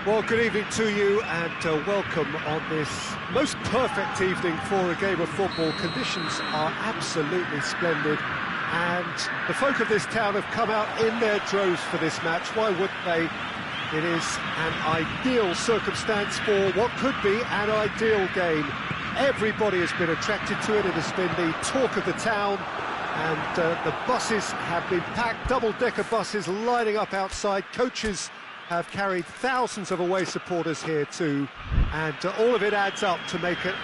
Well, good evening to you and welcome on this most perfect evening for a game of football. Conditions are absolutely splendid and the folk of this town have come out in their droves for this match. Why wouldn't they? It is an ideal circumstance for what could be an ideal game. Everybody has been attracted to it. It has been the talk of the town and the buses have been packed, double-decker buses lining up outside. Coaches have carried thousands of away supporters here too, and all of it adds up to make a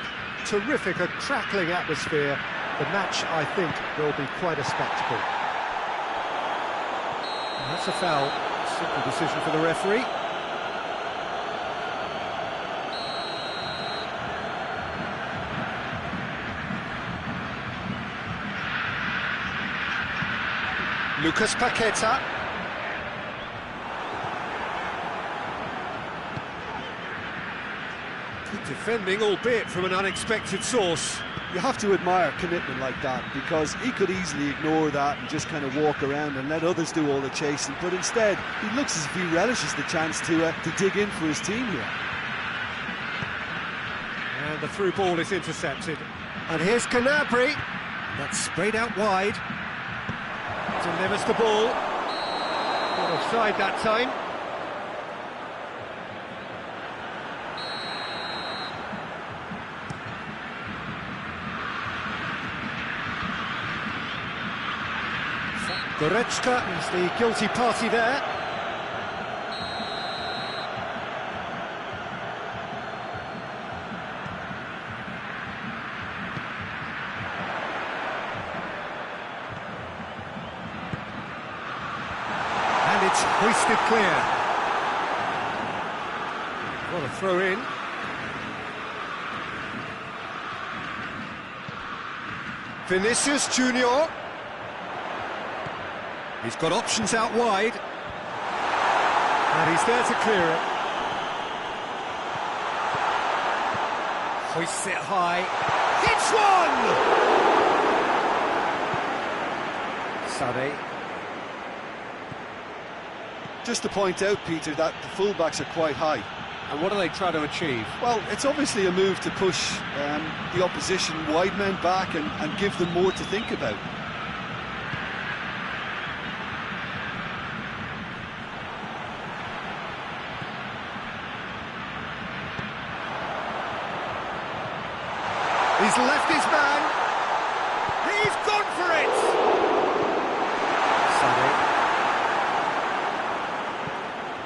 terrific, a crackling atmosphere. The match, I think, will be quite a spectacle. That's a foul. Simple decision for the referee. Lucas Paqueta. Good defending, albeit from an unexpected source. You have to admire commitment like that, because he could easily ignore that and just kind of walk around and let others do all the chasing, but instead he looks as if he relishes the chance to dig in for his team here. And the through ball is intercepted. And here's Canabry. That's sprayed out wide. Delivers the ball. Not offside that time. Goretzka is the guilty party there. And it's hoisted clear. What a throw in. Vinicius Junior. He's got options out wide. And he's there to clear it. Hoists it high. Hits one! Sané. Just to point out, Peter, that the fullbacks are quite high. And what are they trying to achieve? Well, it's obviously a move to push the opposition wide men back and give them more to think about. He's left his man. He's gone for it.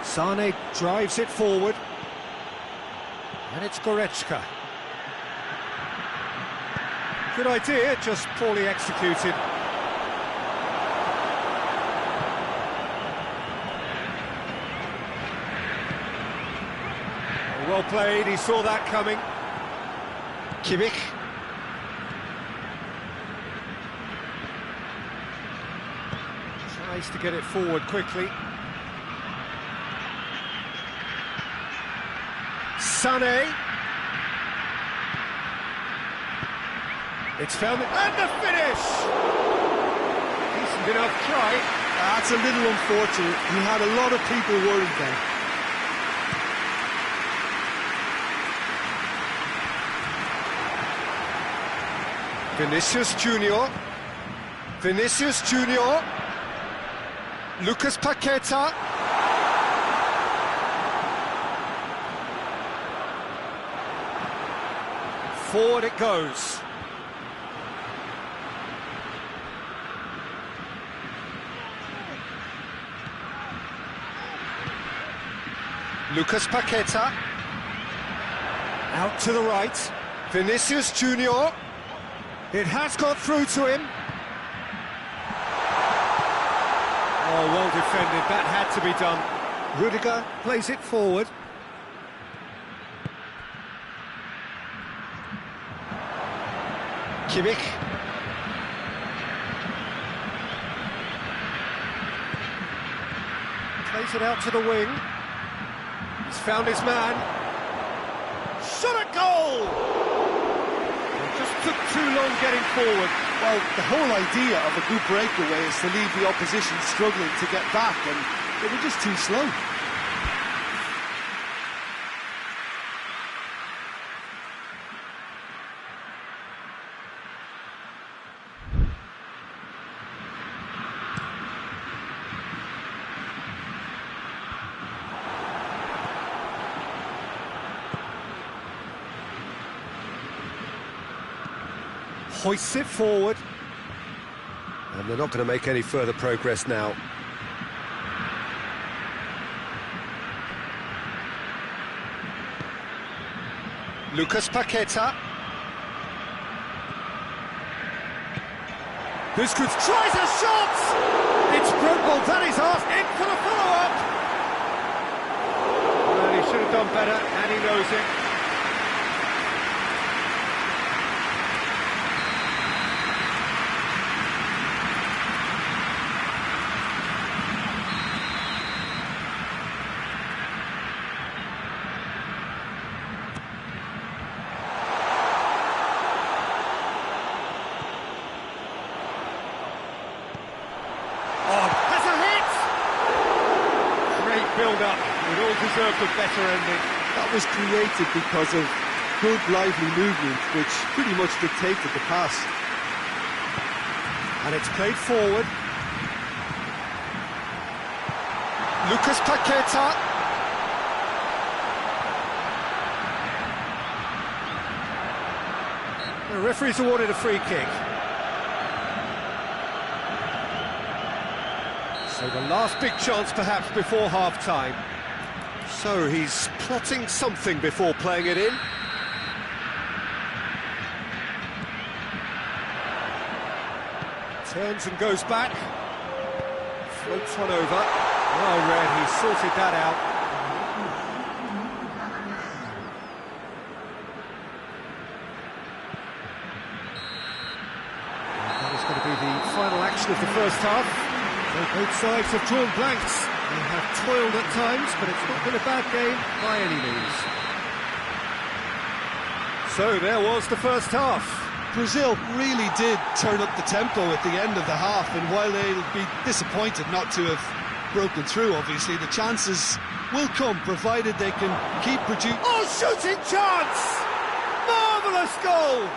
Sané drives it forward. And it's Goretzka. Good idea, just poorly executed. Well played, he saw that coming. Kimmich. Tries to get it forward quickly. Sané. It's found it, and the finish! Decent enough try. That's a little unfortunate. He had a lot of people worried then. Vinicius Junior. Vinicius Junior. Lucas Paqueta. Forward it goes. Lucas Paqueta. Out to the right. Vinicius Junior. It has got through to him. Oh, well defended. That had to be done. Rudiger plays it forward. Kimmich. Plays it out to the wing. He's found his man. Shot at goal! Just took too long getting forward. Well, the whole idea of a good breakaway is to leave the opposition struggling to get back, and they were just too slow. hoists it forward. And they're not going to make any further progress now. Lucas Paqueta. Busquets tries a shot! It's brutal, that is off, in for the follow-up! Well, he should have done better, and he knows it. Build-up, it all deserved a better ending. That was created because of good, lively movement, which pretty much dictated the pass. And it's played forward. Lucas Paqueta. The referee's awarded a free kick. So the last big chance perhaps before half-time. So he's plotting something before playing it in. Turns and goes back. Floats one over. Well read, he sorted that out. And that is going to be the final action of the first half. So both sides have drawn blanks. They have toiled at times, but it's not been a bad game by any means. So there was the first half. Brazil really did turn up the tempo at the end of the half, and while they'll be disappointed not to have broken through, obviously, the chances will come, provided they can keep producing. Oh, shooting chance! Marvellous goal!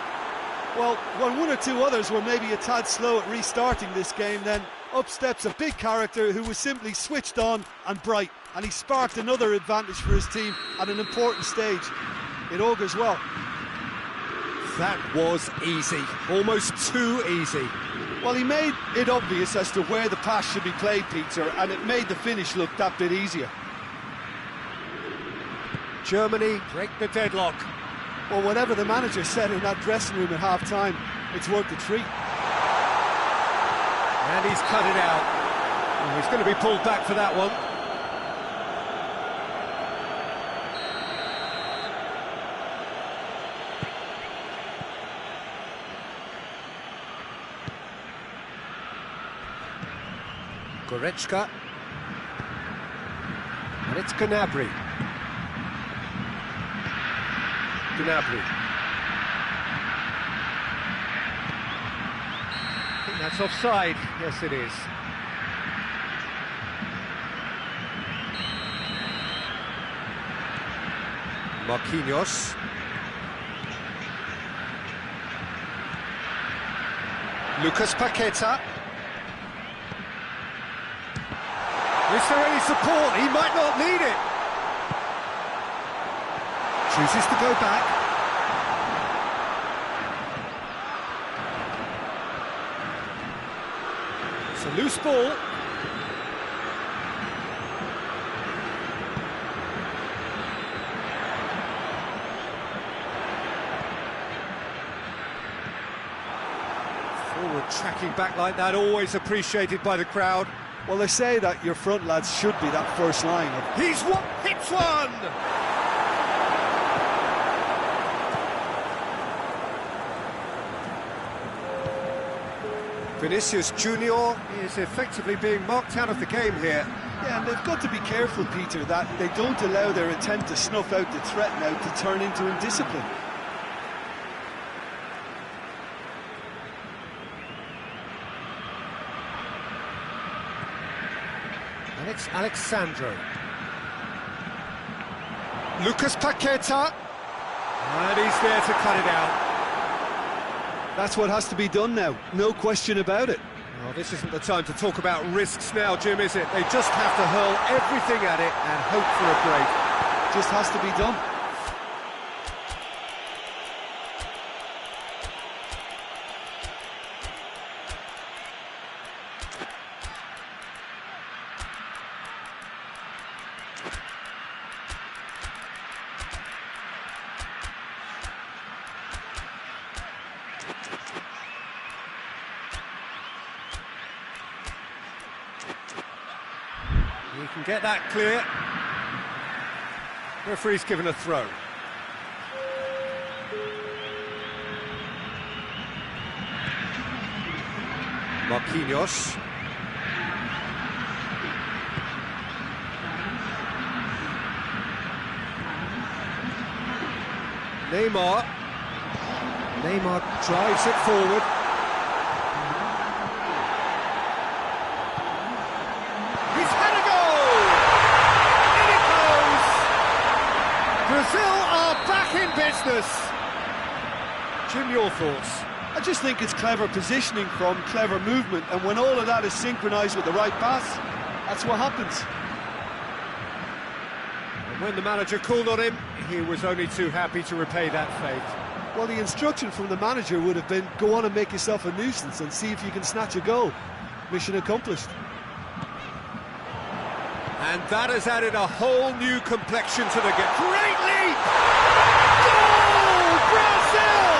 Well, when one or two others were maybe a tad slow at restarting this game, then up steps a big character who was simply switched on and bright, and he sparked another advantage for his team at an important stage. It augurs well. That was easy, almost too easy. Well, he made it obvious as to where the pass should be played, Peter, and it made the finish look that bit easier. Germany break the deadlock. Well, whatever the manager said in that dressing room at half-time, it's worth the treat. And he's cut it out. Oh, he's going to be pulled back for that one. Goretzka. And it's Gnabry. Gnabry. I think that's offside. Yes, it is. Marquinhos. Lucas Paqueta. Is there any support? He might not need it. Chooses to go back. It's a loose ball. Forward tracking back like that, always appreciated by the crowd. Well, they say that your front lads should be that first line. He's what hits one! Vinicius Junior is effectively being marked out of the game here. Yeah, and they've got to be careful, Peter, that they don't allow their attempt to snuff out the threat now to turn into indiscipline. And it's Alexandro. Lucas Paqueta. And he's there to cut it out. That's what has to be done now, no question about it. Well, this isn't the time to talk about risks now, Jim, is it? They just have to hurl everything at it and hope for a break. Just has to be done. He can get that clear. Referee's given a throw. Marquinhos. Neymar. Neymar drives it forward. He's had a goal! In it goes! Brazil are back in business. Jim, your thoughts? I just think it's clever positioning from clever movement, and when all of that is synchronised with the right pass, that's what happens. And when the manager called on him, he was only too happy to repay that fate. Well, the instruction from the manager would have been, go on and make yourself a nuisance and see if you can snatch a goal. Mission accomplished. And that has added a whole new complexion to the game. Great leap! Goal! Brazil!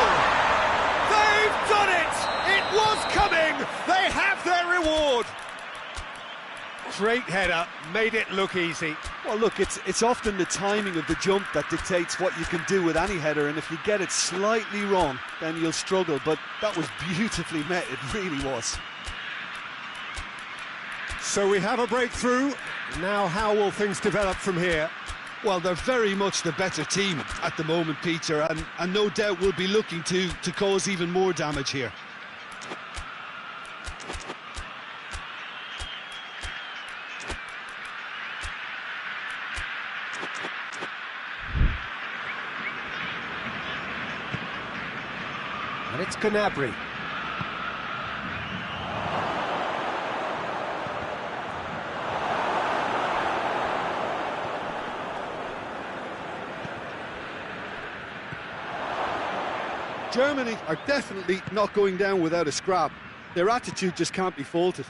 They've done it! It was coming! They have their reward! Great header, made it look easy. Well, look, it's often the timing of the jump that dictates what you can do with any header, and if you get it slightly wrong, then you'll struggle, but that was beautifully met, it really was. So we have a breakthrough. Now how will things develop from here? Well, they're very much the better team at the moment, Peter, and no doubt will be looking to cause even more damage here. And it's Gnabry. Germany are definitely not going down without a scrap. Their attitude just can't be faulted.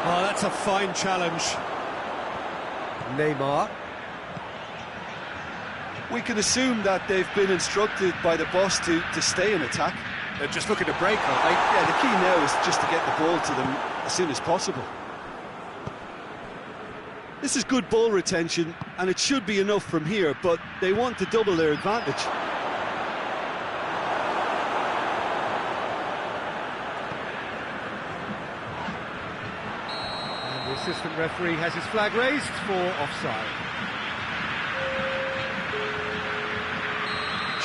Oh, that's a fine challenge. Neymar. We can assume that they've been instructed by the boss to stay in attack. They're just looking to break, aren't they? Yeah, the key now is just to get the ball to them as soon as possible. This is good ball retention, and it should be enough from here, but they want to double their advantage. And the assistant referee has his flag raised for offside.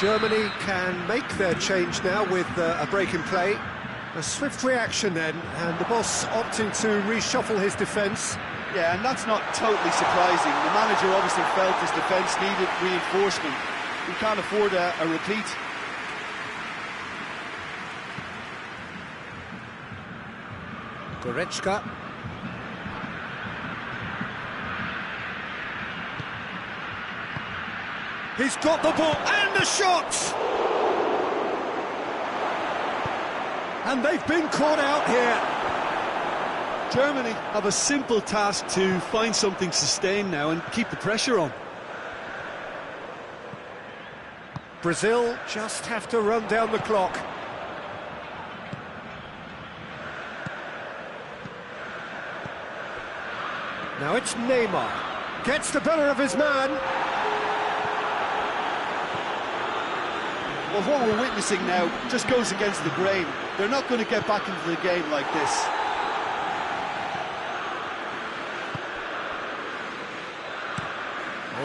Germany can make their change now with a break in play. A swift reaction then, and the boss opting to reshuffle his defence. Yeah, and that's not totally surprising. The manager obviously felt his defence needed reinforcement. We can't afford a repeat. Goretzka. He's got the ball and the shot! And they've been caught out here. Germany have a simple task to find something sustained now and keep the pressure on. Brazil just have to run down the clock. Now it's Neymar. Gets the better of his man. Well, what we're witnessing now just goes against the grain. They're not going to get back into the game like this.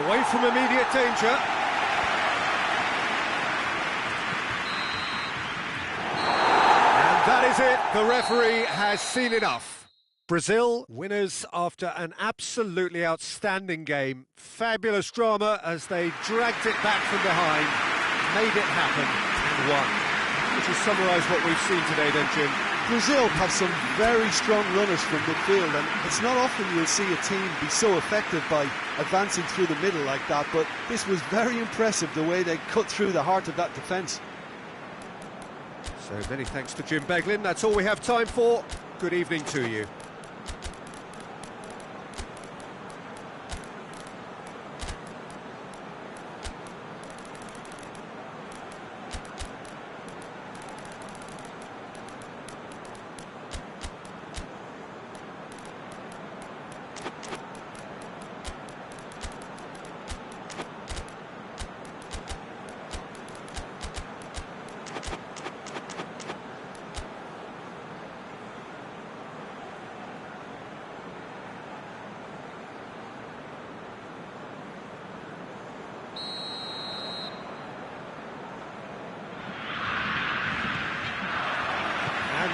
Away from immediate danger. And that is it. The referee has seen enough. Brazil winners after an absolutely outstanding game. Fabulous drama as they dragged it back from behind, made it happen and won. Which has summarised what we've seen today then, Jim. Brazil have some very strong runners from midfield, and it's not often you'll see a team be so effective by advancing through the middle like that, but this was very impressive the way they cut through the heart of that defence. So many thanks to Jim Beglin. That's all we have time for. Good evening to you.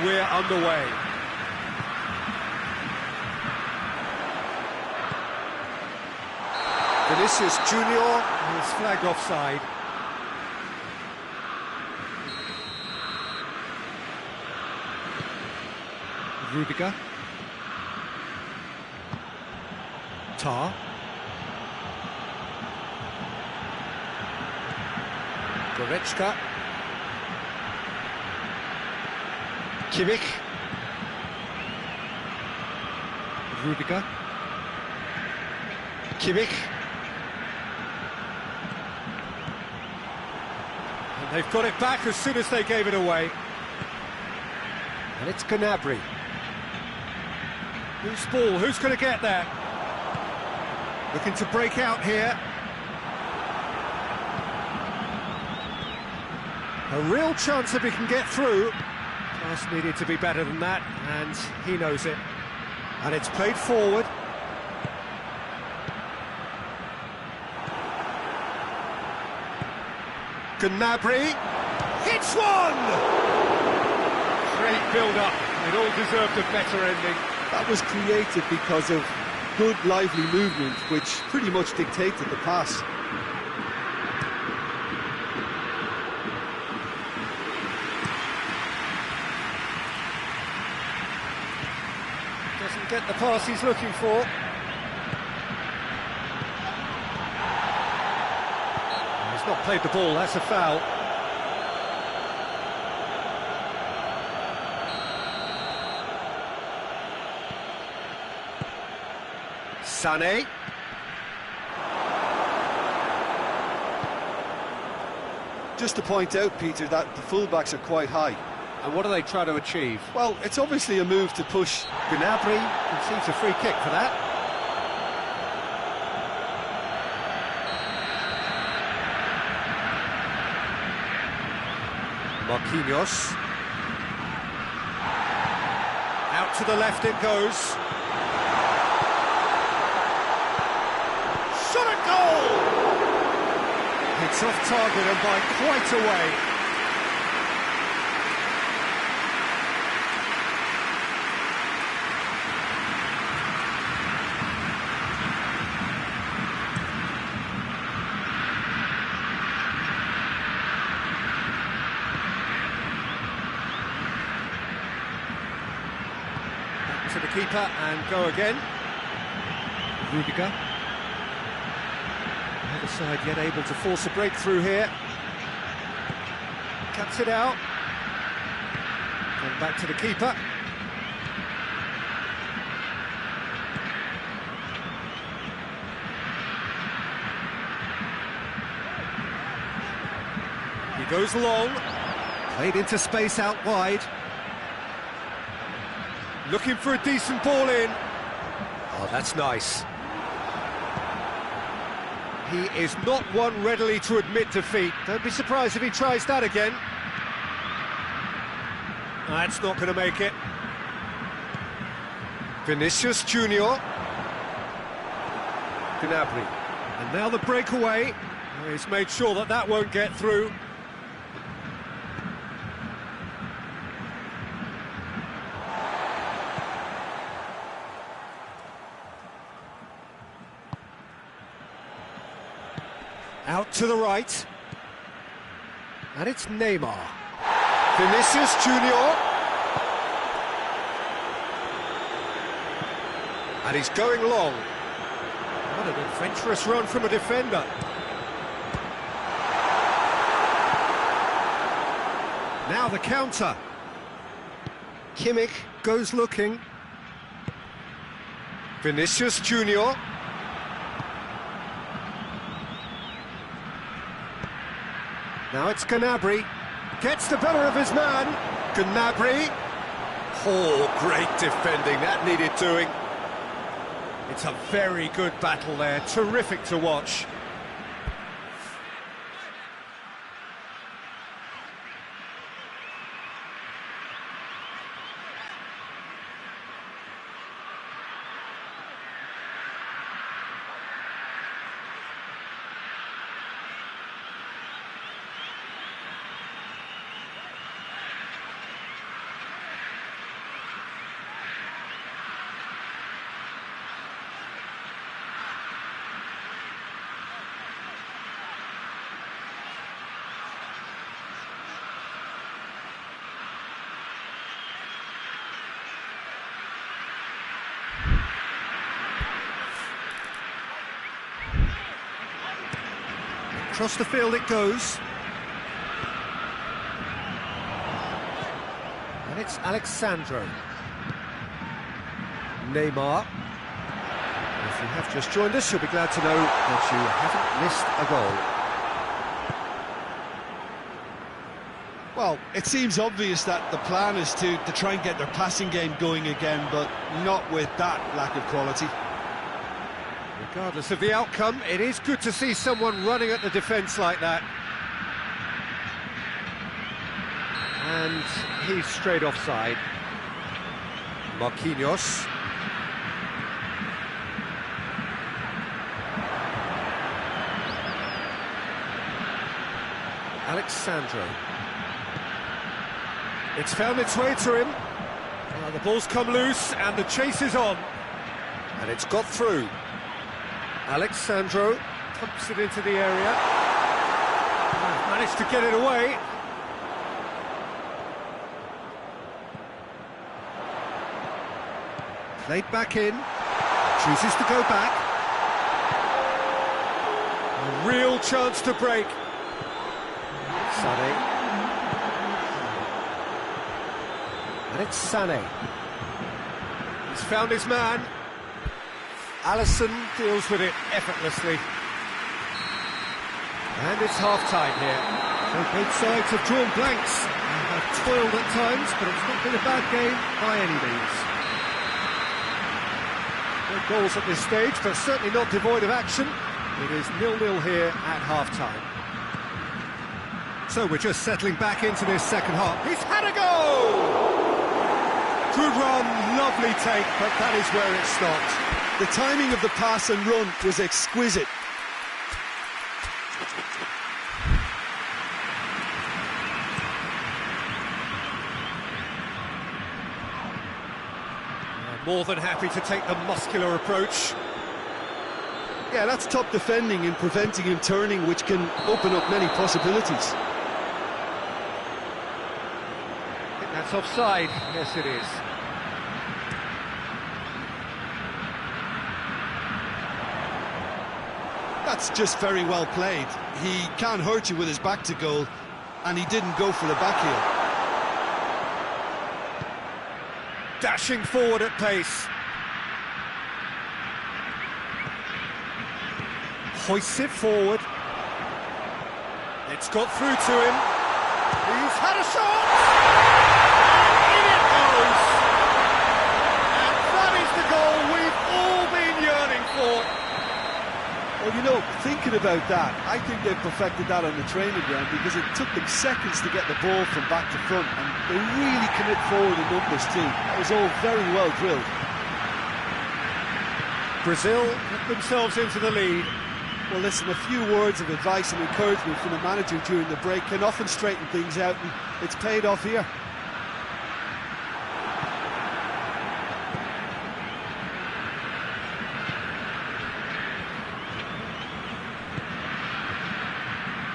we're underway. Vinicius Junior is flagged offside. Rudiger. Tar. Goretzka. Kimmich. Rudiger. Kimmich. And they've got it back as soon as they gave it away. And it's Gnabry. Who's ball? Who's going to get there? Looking to break out here. A real chance if he can get through. Pass needed to be better than that, and he knows it. And it's played forward. Gnabry hits one! Great build-up. It all deserved a better ending. That was created because of good, lively movement, which pretty much dictated the pass. Doesn't get the pass he's looking for. He's not played the ball, that's a foul. Sané. Just to point out, Peter, that the fullbacks are quite high. And what are they trying to achieve? Well, it's obviously a move to push. Gnabry conceives a free kick for that. Marquinhos. Out to the left it goes. Shot at goal! It's off target and by quite a way. To the keeper and go again. Rudiger. Either side yet able to force a breakthrough here. Cuts it out. And back to the keeper. He goes long. Played into space out wide. Looking for a decent ball in. Oh, that's nice. He is not one readily to admit defeat. Don't be surprised if he tries that again. That's not going to make it. Vinicius Junior. Gnabry. And now the breakaway. He's made sure that that won't get through. Out to the right. And it's Neymar. Vinicius Junior. And he's going long. What an adventurous run from a defender. Now the counter. Kimmich goes looking. Vinicius Junior. Now it's Gnabry, gets the better of his man, Gnabry. Oh, great defending, that needed doing. It's a very good battle there, terrific to watch. Across the field it goes. And it's Alexandro. Neymar. If you have just joined us, you'll be glad to know that you haven't missed a goal. Well, it seems obvious that the plan is to try and get their passing game going again, but not with that lack of quality. Regardless of the outcome, it is good to see someone running at the defence like that. And he's straight offside. Marquinhos. Alexandro. It's found its way to him. The ball's come loose and the chase is on. And it's got through. Alexandro pumps it into the area. Managed to get it away. Played back in. Chooses to go back. A real chance to break. Sané. And it's Sané. He's found his man. Alisson deals with it effortlessly. And it's half-time here. So both sides have drawn blanks and have toiled at times, but it's not been a bad game by any means. No goals at this stage, but certainly not devoid of action. It is 0-0 here at half-time. So we're just settling back into this second half. He's had a goal! Good run, lovely take, but that is where it stopped. The timing of the pass and run was exquisite. More than happy to take the muscular approach. Yeah, that's top defending and preventing him turning, which can open up many possibilities. I think that's offside. Yes, it is. That's just very well played. He can't hurt you with his back to goal, and he didn't go for the back heel. Dashing forward at pace. Hoists it forward. It's got through to him. He's had a shot! In it goes! And that is the goal we've all been yearning for. Well, you know, thinking about that, I think they've perfected that on the training ground because it took them seconds to get the ball from back to front, and they really commit forward in numbers too. That was all very well drilled. Brazil put themselves into the lead. Well, listen, a few words of advice and encouragement from the manager during the break can often straighten things out, and it's paid off here.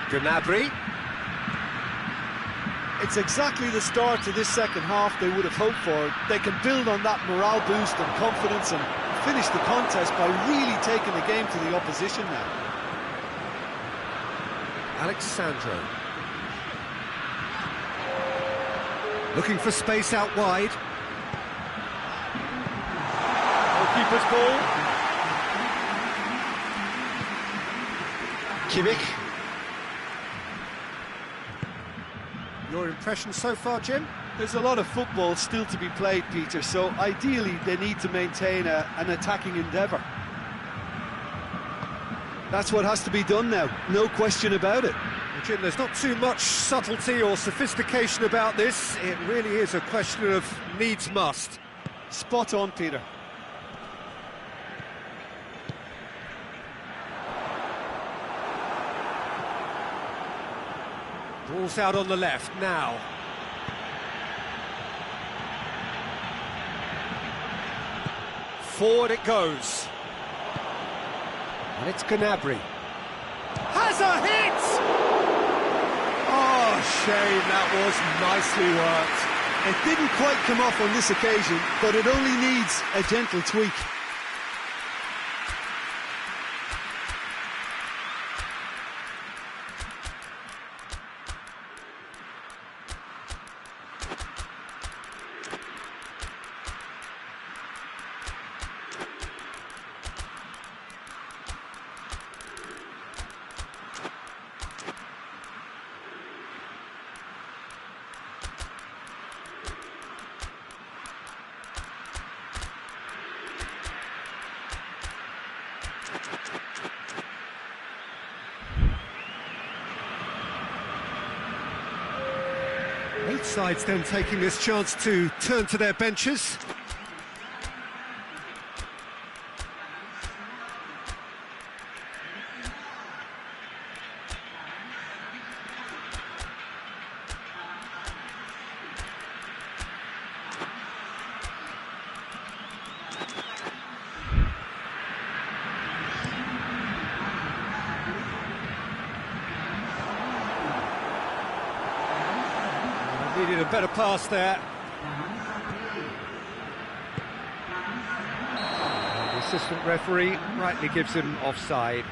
Gnabry. It's exactly the start to this second half they would have hoped for. They can build on that morale boost and confidence and finish the contest by really taking the game to the opposition now. Alexandro. Looking for space out wide. Goalkeeper's ball. Kimmich. Your impression so far, Jim? There's a lot of football still to be played, Peter, so ideally they need to maintain an attacking endeavour. That's what has to be done now, no question about it. Well, Jim, there's not too much subtlety or sophistication about this. It really is a question of needs must. Spot on, Peter. Ball's out on the left now. Forward it goes. And it's Gnabry. Has a hit! Oh, shame, that was nicely worked. It didn't quite come off on this occasion, but it only needs a gentle tweak. sides then taking this chance to turn to their benches. Needed a better pass there. And the assistant referee rightly gives him offside.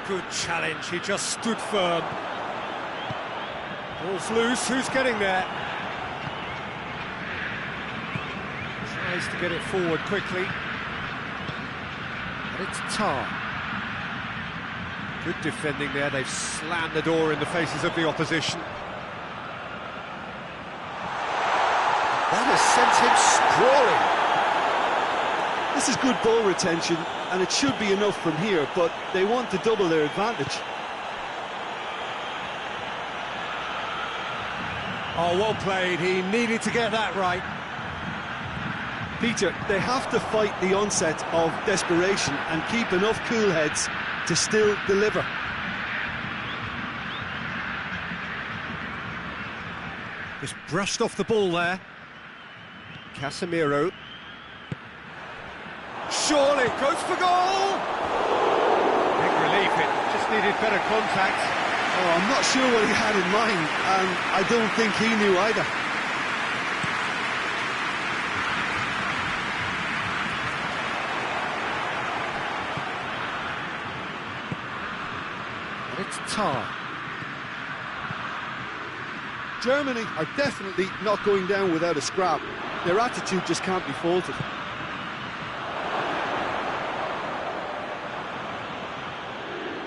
Good challenge, he just stood firm. Ball's loose, who's getting there? Tries to get it forward quickly. And it's Tar. Good defending there, they've slammed the door in the faces of the opposition. That has sent him sprawling. This is good ball retention, and it should be enough from here, but they want to double their advantage. Oh, well played, he needed to get that right. Peter, they have to fight the onset of desperation and keep enough cool heads to still deliver. Just brushed off the ball there. Casemiro. Surely, goes for goal! Big relief, it just needed better contact. Oh, I'm not sure what he had in mind, and I don't think he knew either. It's Tar. Germany are definitely not going down without a scrap. Their attitude just can't be faulted.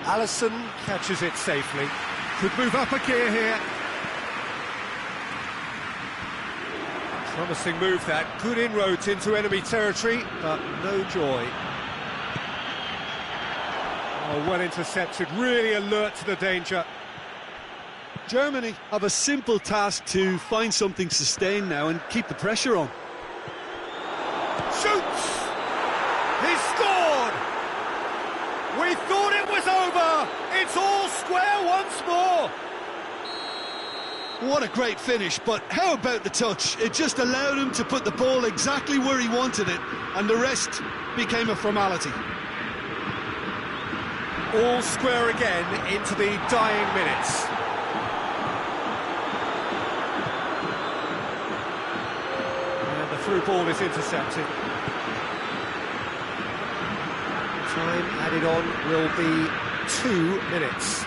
Alisson catches it safely. Could move up a gear here. Promising move that. Good inroads into enemy territory, but no joy. Oh, well intercepted, really alert to the danger. Germany have a simple task to find something sustained now and keep the pressure on. Shoots! He scored! We thought it was over! It's all square once more! What a great finish, but how about the touch? It just allowed him to put the ball exactly where he wanted it, and the rest became a formality. All square again into the dying minutes. And the through ball is intercepted. Time added on will be 2 minutes.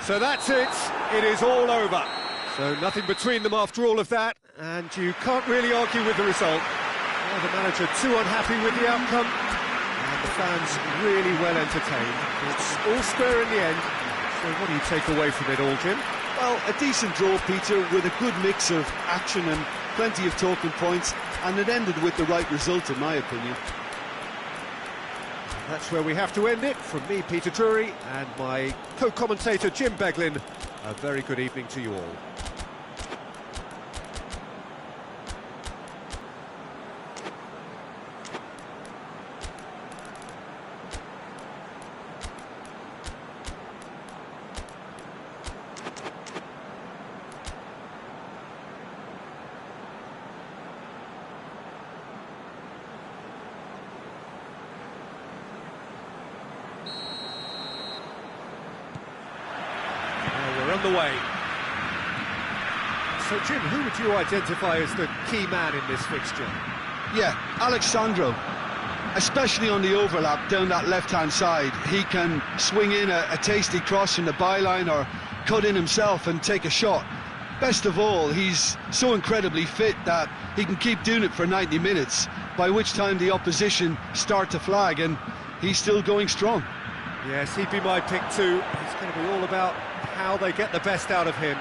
So that's it. It is all over. So nothing between them after all of that, and you can't really argue with the result. Well, the manager too unhappy with the outcome, and the fans really well entertained. It's all square in the end. So what do you take away from it all, Jim? Well, a decent draw, Peter, with a good mix of action and plenty of talking points, and it ended with the right result, in my opinion. That's where we have to end it. From me, Peter Drury, and my co-commentator, Jim Beglin, a very good evening to you all. The way. So, Jim, who would you identify as the key man in this fixture? Yeah, Alexandro, especially on the overlap down that left-hand side. He can swing in a tasty cross from the byline or cut in himself and take a shot. Best of all, he's so incredibly fit that he can keep doing it for 90 minutes, by which time the opposition start to flag, and he's still going strong. Yes, he'd be my pick too. It's going to be all about how they get the best out of him.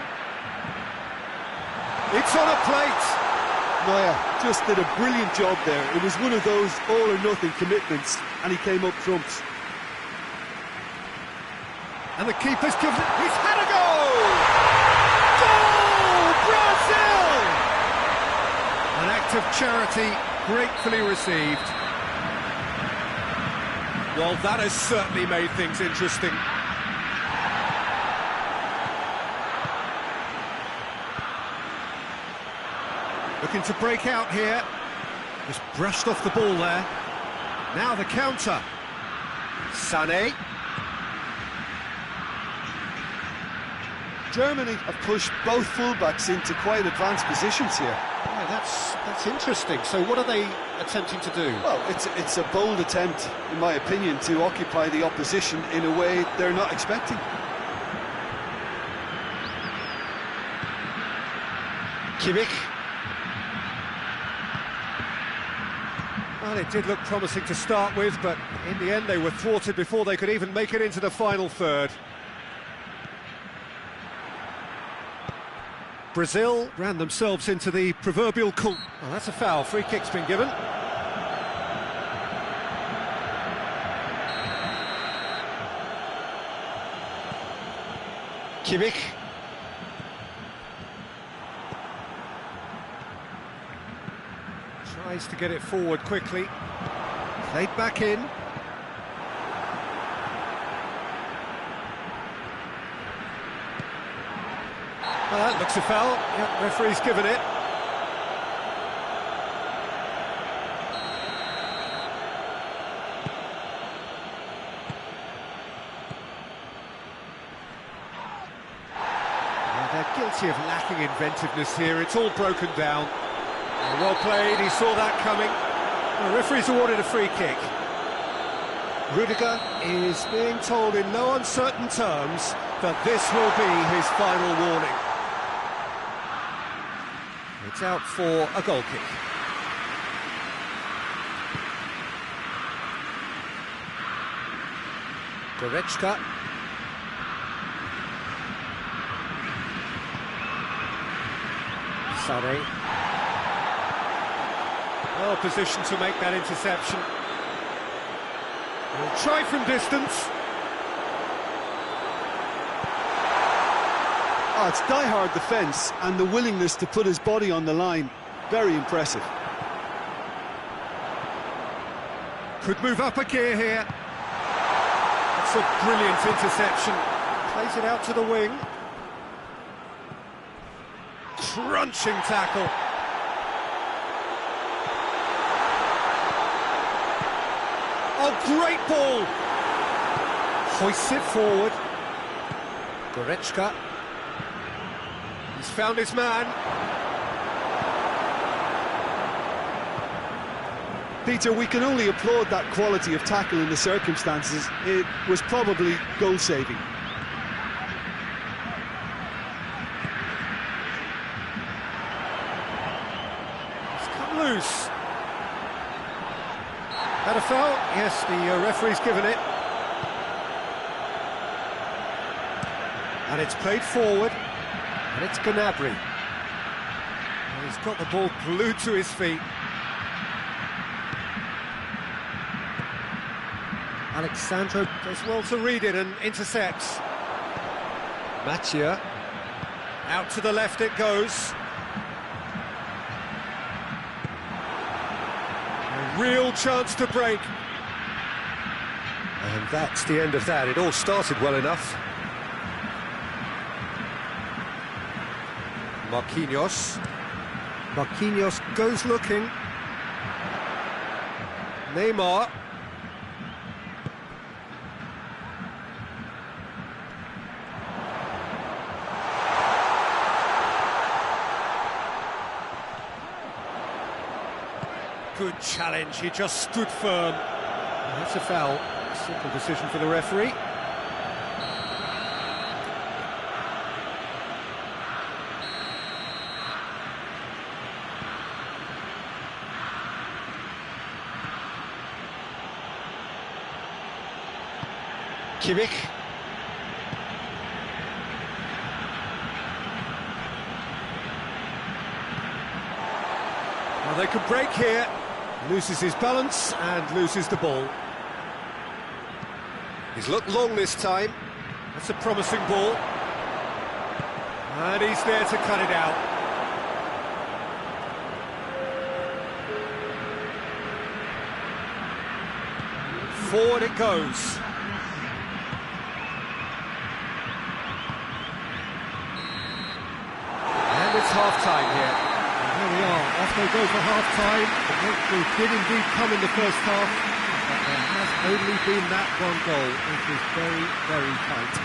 It's on a plate. Neuer just did a brilliant job there. It was one of those all-or-nothing commitments, and he came up trumps. And the keeper's given it. He's had a goal! Goal! Brazil! An act of charity gratefully received. Well, that has certainly made things interesting. Looking to break out here. Just brushed off the ball there. Now the counter. Sané. Germany have pushed both fullbacks into quite advanced positions here. Yeah, that's interesting. So what are they attempting to do? Well, it's a bold attempt, in my opinion, to occupy the opposition in a way they're not expecting. Kimmich. Well, it did look promising to start with, but in the end they were thwarted before they could even make it into the final third. Brazil ran themselves into the proverbial cool. Well, that's a foul. Free kick's been given. Kimmich. Tries to get it forward quickly. Played back in. Well, that looks a foul. Yep, referee's given it. Well, they're guilty of lacking inventiveness here. It's all broken down. Well played, he saw that coming. The referee's awarded a free kick. Rudiger is being told in no uncertain terms that this will be his final warning. It's out for a goal kick. Goretzka. Sané. Well positioned to make that interception. He'll try from distance. Oh, it's die-hard defence and the willingness to put his body on the line. Very impressive. Could move up a gear here. That's a brilliant interception. Plays it out to the wing. Crunching tackle. Oh, great ball! Hoists it forward. Goretzka. He's found his man. Peter, we can only applaud that quality of tackle in the circumstances. It was probably goal-saving. It's come loose. Had a foul? Yes, the referee's given it. And it's played forward. And it's Gnabry. And he's got the ball glued to his feet. Alexandro does well to read it and intercepts. Mathieu. Out to the left it goes. A real chance to break. And that's the end of that. It all started well enough. Marquinhos. Marquinhos goes looking. Neymar. Good challenge, he just stood firm. And that's a foul. Simple decision for the referee. Kimmich. they could break here. Loses his balance and loses the ball. He's looked long this time. That's a promising ball. And he's there to cut it out. Forward it goes. And it's half-time here. And here we are, off they go for half-time. The victory did indeed come in the first half, but there has only been that one goal. It was very, very tight.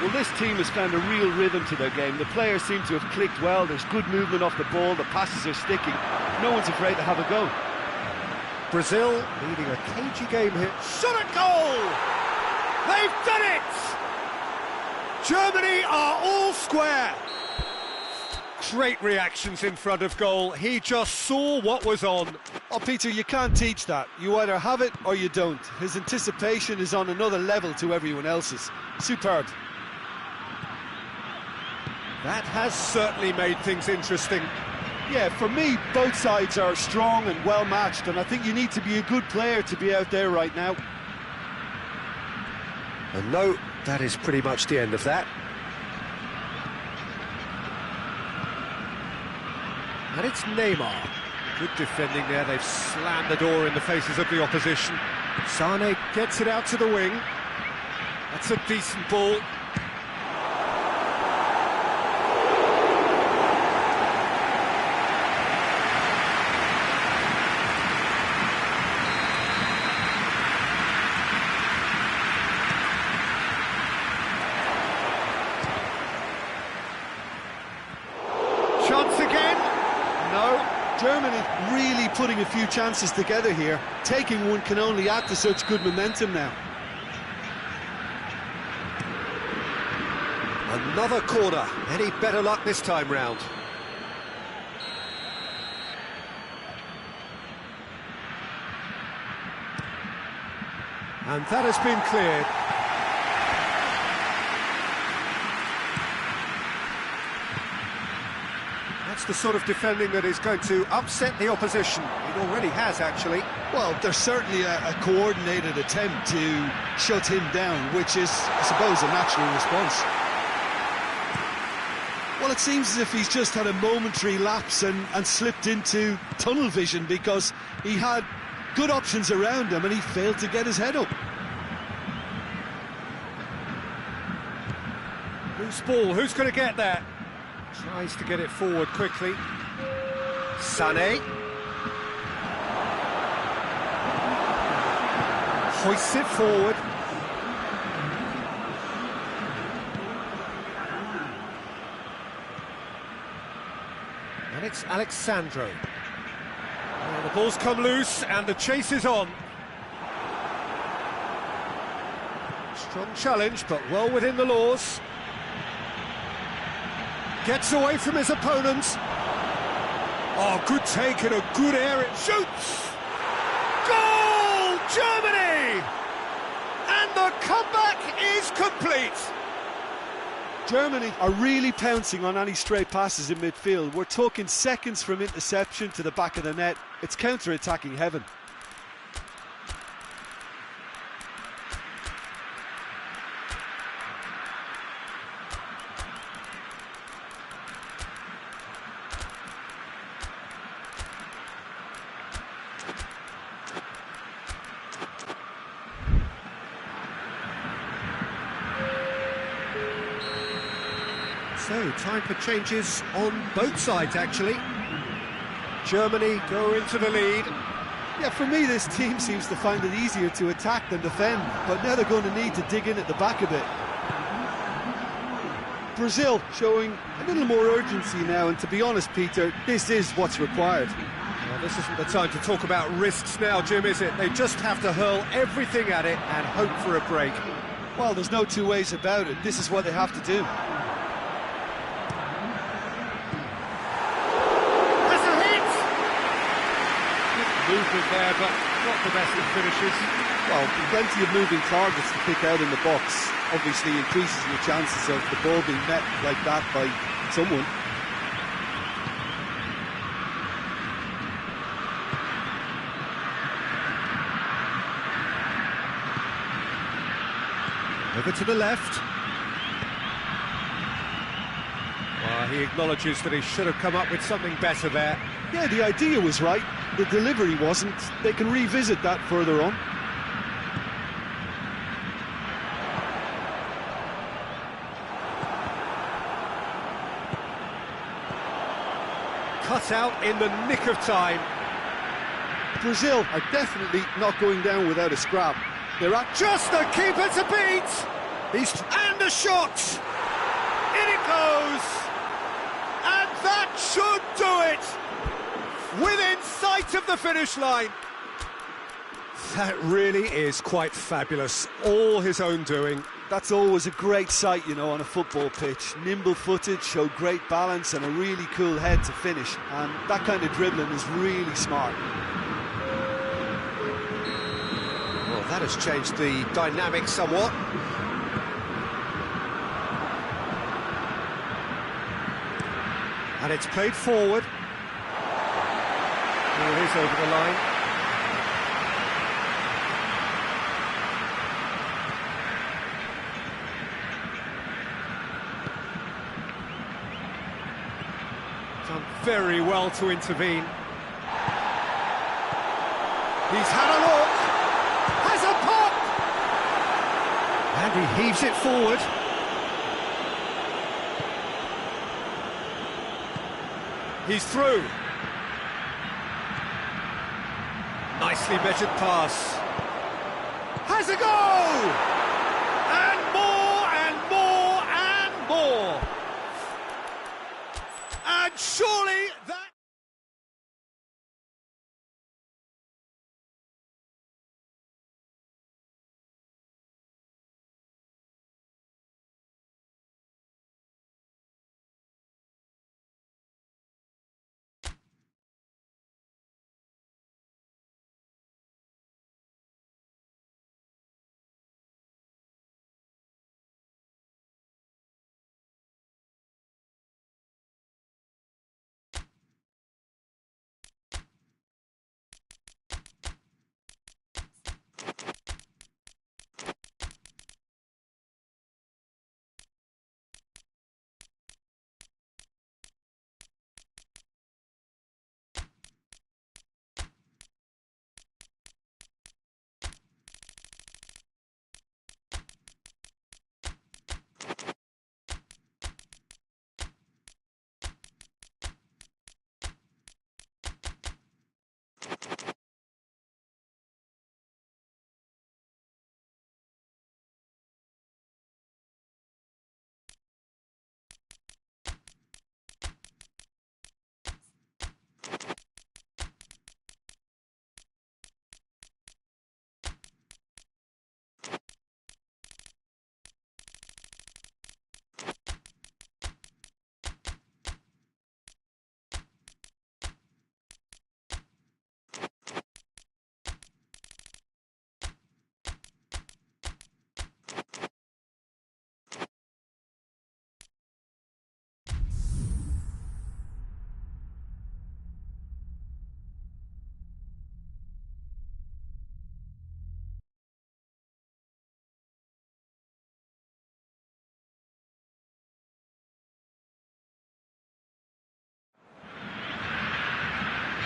Well, this team has found a real rhythm to their game. The players seem to have clicked well. There's good movement off the ball. The passes are sticking. No one's afraid to have a go. Brazil leading a cagey game here. Shot at goal! They've done it! Germany are all square. Great reactions in front of goal. He just saw what was on. Oh, Peter, you can't teach that. You either have it or you don't. His anticipation is on another level to everyone else's. Superb. That has certainly made things interesting. Yeah, for me, both sides are strong and well matched, and I think you need to be a good player to be out there right now. And no, that is pretty much the end of that. And it's Neymar. Good defending there. They've slammed the door in the faces of the opposition. Sane gets it out to the wing. That's a decent ball. Chance again. No. Germany really putting a few chances together here. Taking one can only add to such good momentum now. Another corner. Any better luck this time round? And that has been cleared. That's the sort of defending that is going to upset the opposition. It already has, actually. Well, there's certainly a coordinated attempt to shut him down, which is, I suppose, a natural response. Well, it seems as if he's just had a momentary lapse and slipped into tunnel vision, because he had good options around him and he failed to get his head up. Loose ball, who's going to get that? Tries to get it forward quickly. Sané. Hoists it forward. And it's Alexandro. The ball's come loose and the chase is on. Strong challenge, but well within the laws. Gets away from his opponents. Oh, good take and a good air. It shoots! Goal! Germany! And the comeback is complete. Germany are really pouncing on any stray passes in midfield. We're talking seconds from interception to the back of the net. It's counter-attacking heaven. So, time for changes on both sides, actually. Germany go into the lead. Yeah, for me, this team seems to find it easier to attack than defend, but now they're going to need to dig in at the back a bit. Brazil showing a little more urgency now, and to be honest, Peter, this is what's required. Well, this isn't the time to talk about risks now, Jim, is it? They just have to hurl everything at it and hope for a break. Well, there's no two ways about it. This is what they have to do. Movement there, but not the best of finishes. Well, plenty of moving targets to pick out in the box. Obviously increases your chances of the ball being met like that by someone. Over to the left. Well, he acknowledges that he should have come up with something better there. Yeah, the idea was right, the delivery wasn't. They can revisit that further on. Cut out in the nick of time. Brazil are definitely not going down without a scrap. They're at Just the keeper to beat! And a shot! In it goes! And that should do it! Within sight of the finish line. That really is quite fabulous. All his own doing. That's always a great sight, you know, on a football pitch. Nimble-footed, showed great balance and a really cool head to finish. And that kind of dribbling is really smart. Well, that has changed the dynamic somewhat. And it's played forward. Here it is over the line. Done very well to intervene. He's had a look. Has a pop! And he heaves it forward. He's through. Nicely measured pass. Has a goal! And more and more and more. And surely that...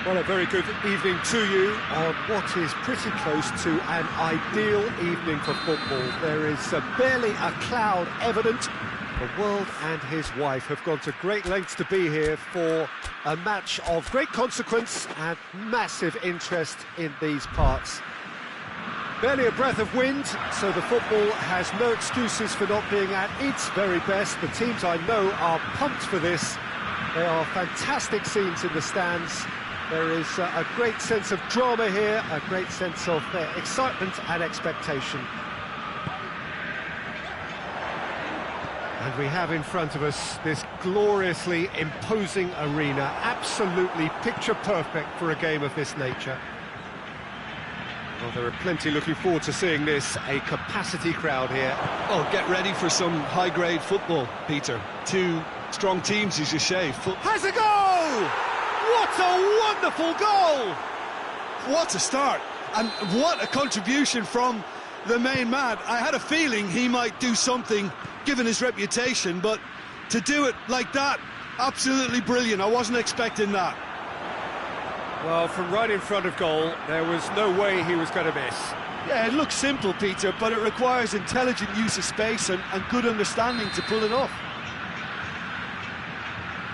Well, a very good evening to you on what is pretty close to an ideal evening for football. There is barely a cloud evident. The world and his wife have gone to great lengths to be here for a match of great consequence and massive interest in these parts. Barely a breath of wind, so the football has no excuses for not being at its very best. The teams I know are pumped for this. They are fantastic scenes in the stands. There is a great sense of drama here, a great sense of excitement and expectation. And we have in front of us this gloriously imposing arena, absolutely picture perfect for a game of this nature. Well, there are plenty looking forward to seeing this, a capacity crowd here. Oh, get ready for some high-grade football, Peter. Two strong teams, as you say. Has a goal! What a wonderful goal! What a start, and what a contribution from the main man. I had a feeling he might do something, given his reputation, but to do it like that, absolutely brilliant. I wasn't expecting that. Well, from right in front of goal, there was no way he was going to miss. Yeah, it looks simple, Peter, but it requires intelligent use of space and good understanding to pull it off.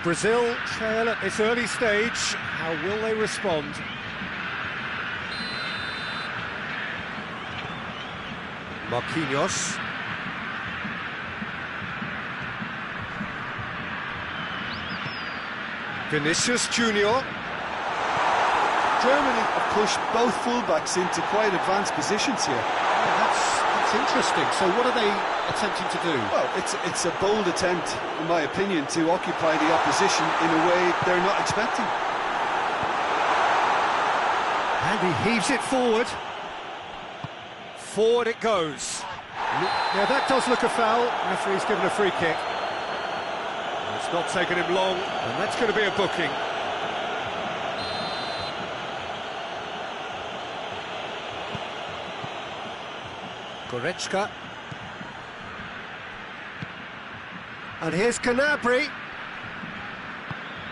Brazil trail at this early stage. How will they respond? Marquinhos. Vinicius Junior. Germany have pushed both fullbacks into quite advanced positions here. Yeah, that's interesting. So what are they attempting to do? Well, it's a bold attempt, in my opinion, to occupy the opposition in a way they're not expecting. And he heaves it forward. Forward it goes. Now that does look a foul. Referee's given a free kick. It's not taken him long, and that's going to be a booking. Goretzka. And here's Gnabry.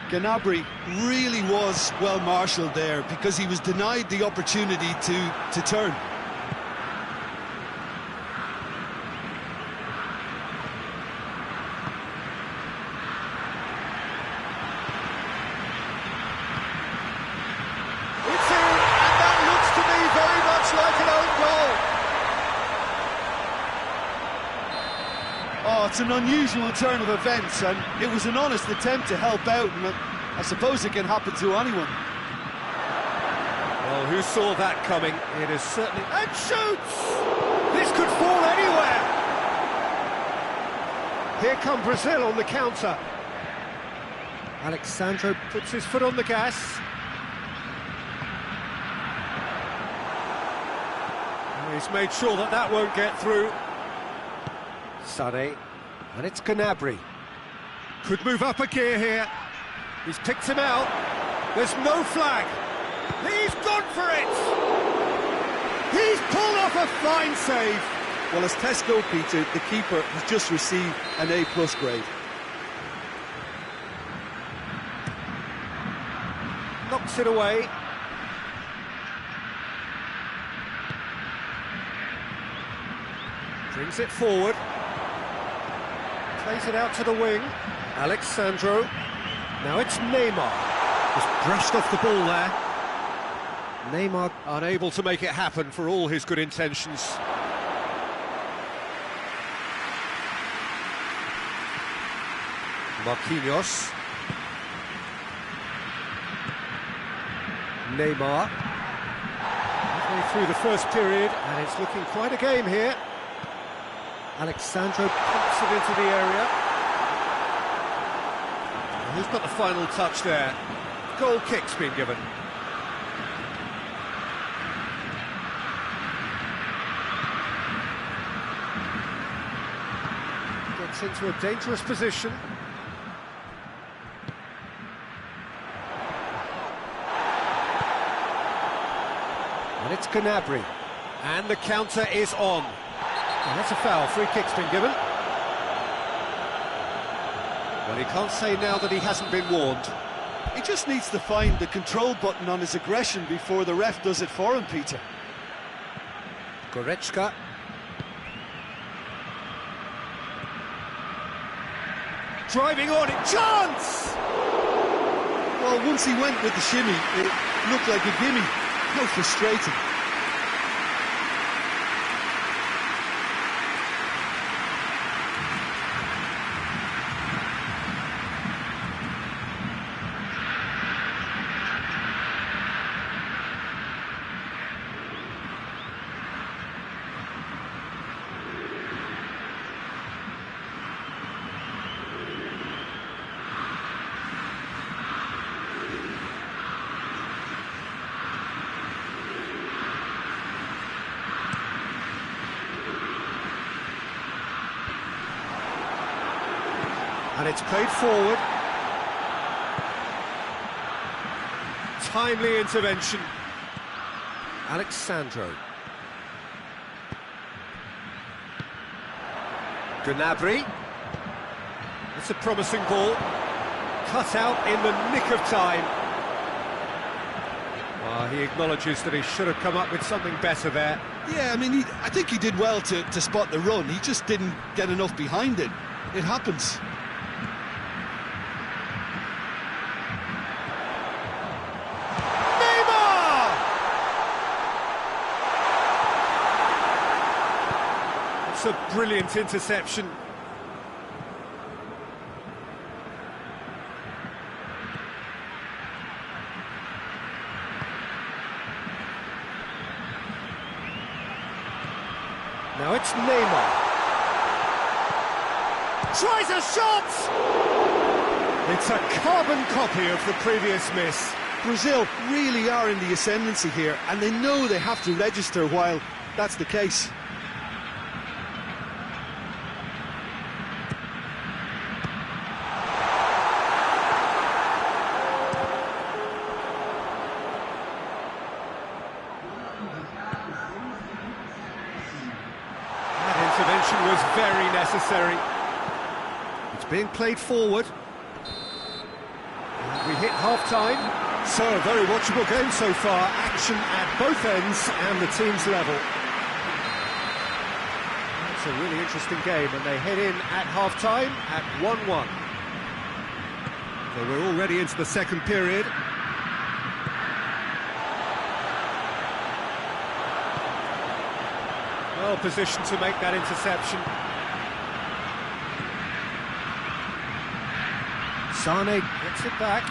Gnabry really was well marshalled there because he was denied the opportunity to turn. It's in, and that looks to me very much like an own goal. Oh, it's an unusual turn of events, and it was an honest attempt to help out, and I suppose it can happen to anyone. Well, who saw that coming? It is certainly... And shoots! This could fall anywhere! Here come Brazil on the counter. Alexandro puts his foot on the gas. And he's made sure that that won't get through. Sané, and it's Gnabry. Could move up a gear here. He's picked him out. There's no flag. He's gone for it! He's pulled off a fine save. Well, as tests go, Peter, the keeper has just received an A+ grade. Knocks it away. Brings it forward. Plays it out to the wing. Alexandro. Now it's Neymar. Just brushed off the ball there. Neymar unable to make it happen for all his good intentions. Marquinhos. Neymar. Halfway through the first period, and it's looking quite a game here. Alexandro pumps it into the area. And who's got the final touch there? Goal kick's been given. Gets into a dangerous position. And it's Gnabry. And the counter is on. And that's a foul. Free kick's been given. Well, he can't say now that he hasn't been warned. He just needs to find the control button on his aggression before the ref does it for him, Peter. Goretzka. Driving on it. Chance! Well, once he went with the shimmy, it looked like a gimme. How frustrating. And it's played forward. Timely intervention. Alexandro. Gnabry. It's a promising ball. Cut out in the nick of time. Well, he acknowledges that he should have come up with something better there. Yeah, I mean, I think he did well to spot the run. He just didn't get enough behind it. It happens. Neymar! It's a brilliant interception. Now it's Neymar. Tries a shot! It's a carbon copy of the previous miss. Brazil really are in the ascendancy here, and they know they have to register while that's the case. Intervention was very necessary. It's being played forward. And we hit half-time. So, a very watchable game so far. Action at both ends and the team's level. It's a really interesting game, and they head in at half-time at 1-1. So we're already into the second period. Well positioned to make that interception. Sane gets it back.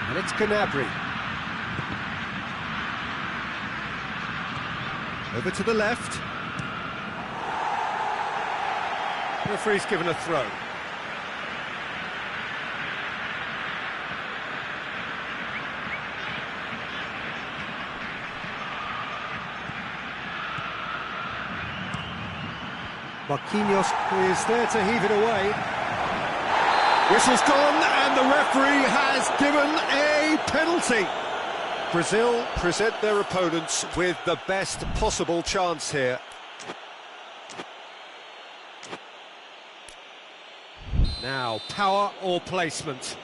And it's Gnabry. Over to the left. The referee's given a throw. Marquinhos is there to heave it away. Whistle's gone, and the referee has given a penalty. Brazil present their opponents with the best possible chance here. Now, power or placement?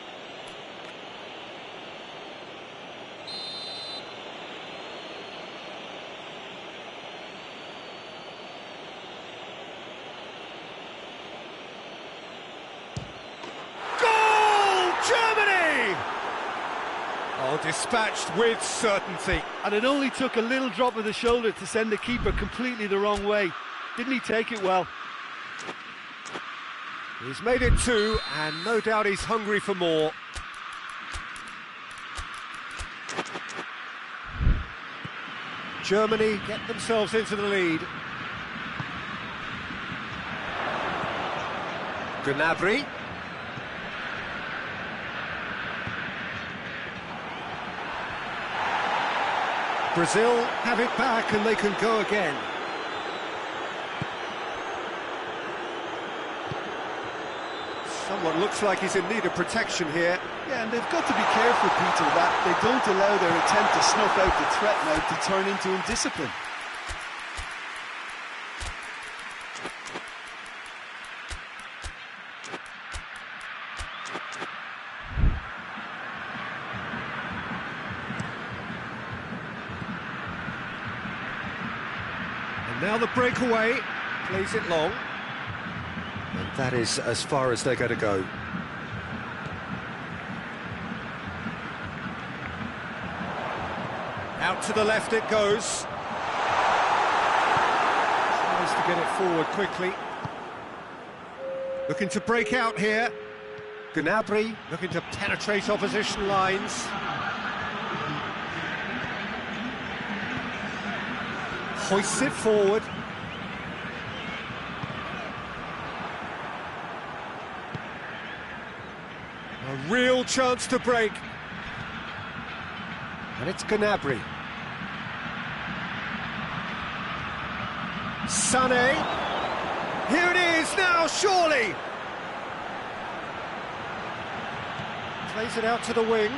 Oh, dispatched with certainty. And it only took a little drop of the shoulder to send the keeper completely the wrong way. Didn't he take it well? He's made it two, and no doubt he's hungry for more. Germany get themselves into the lead. Gnabry. Brazil have it back and they can go again. Someone looks like he's in need of protection here. Yeah, and they've got to be careful, Peter, that they don't allow their attempt to snuff out the threat now to turn into indiscipline. Now the breakaway, plays it long. And that is as far as they're going to go. Out to the left it goes. Tries to get it forward quickly. Looking to break out here. Gnabry looking to penetrate opposition lines. Hoists it forward. A real chance to break. And it's Gnabry. Sane. Here it is now, surely. Plays it out to the wing.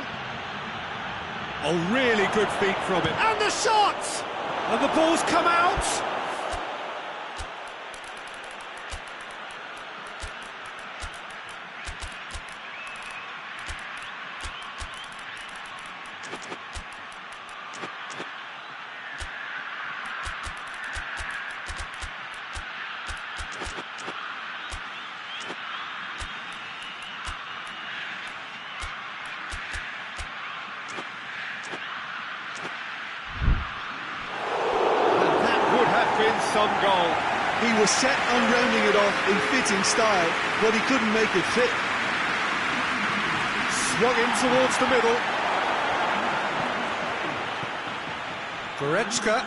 Oh, really good feet from him. And the shot! And the ball's come out. some goal. He was set on rounding it off in fitting style, but he couldn't make it fit. Swung in towards the middle. Goretzka.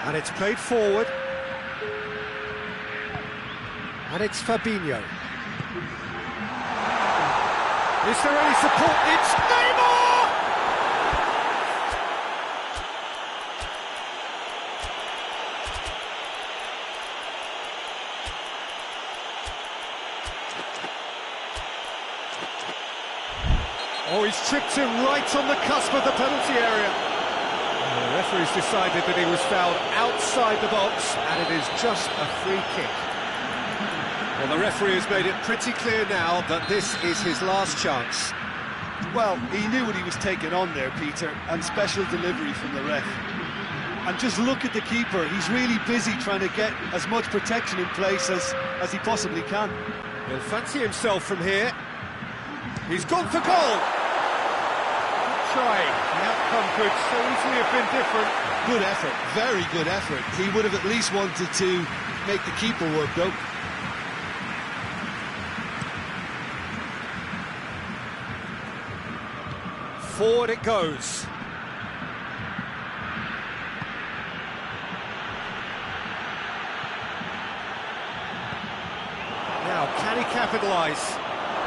And it's played forward. And it's Fabinho. Is there any support? It's Neymar! Oh, he's tripped him right on the cusp of the penalty area. The referee's decided that he was fouled outside the box, and it is just a free kick. Well, the referee has made it pretty clear now that this is his last chance. Well, he knew what he was taking on there, Peter, and special delivery from the ref. And just look at the keeper. He's really busy trying to get as much protection in place as he possibly can. He'll fancy himself from here. He's gone for goal. Trying. The outcome could so easily have been different. Good effort, very good effort. He would have at least wanted to make the keeper work, though. Forward it goes. Now, can he capitalise?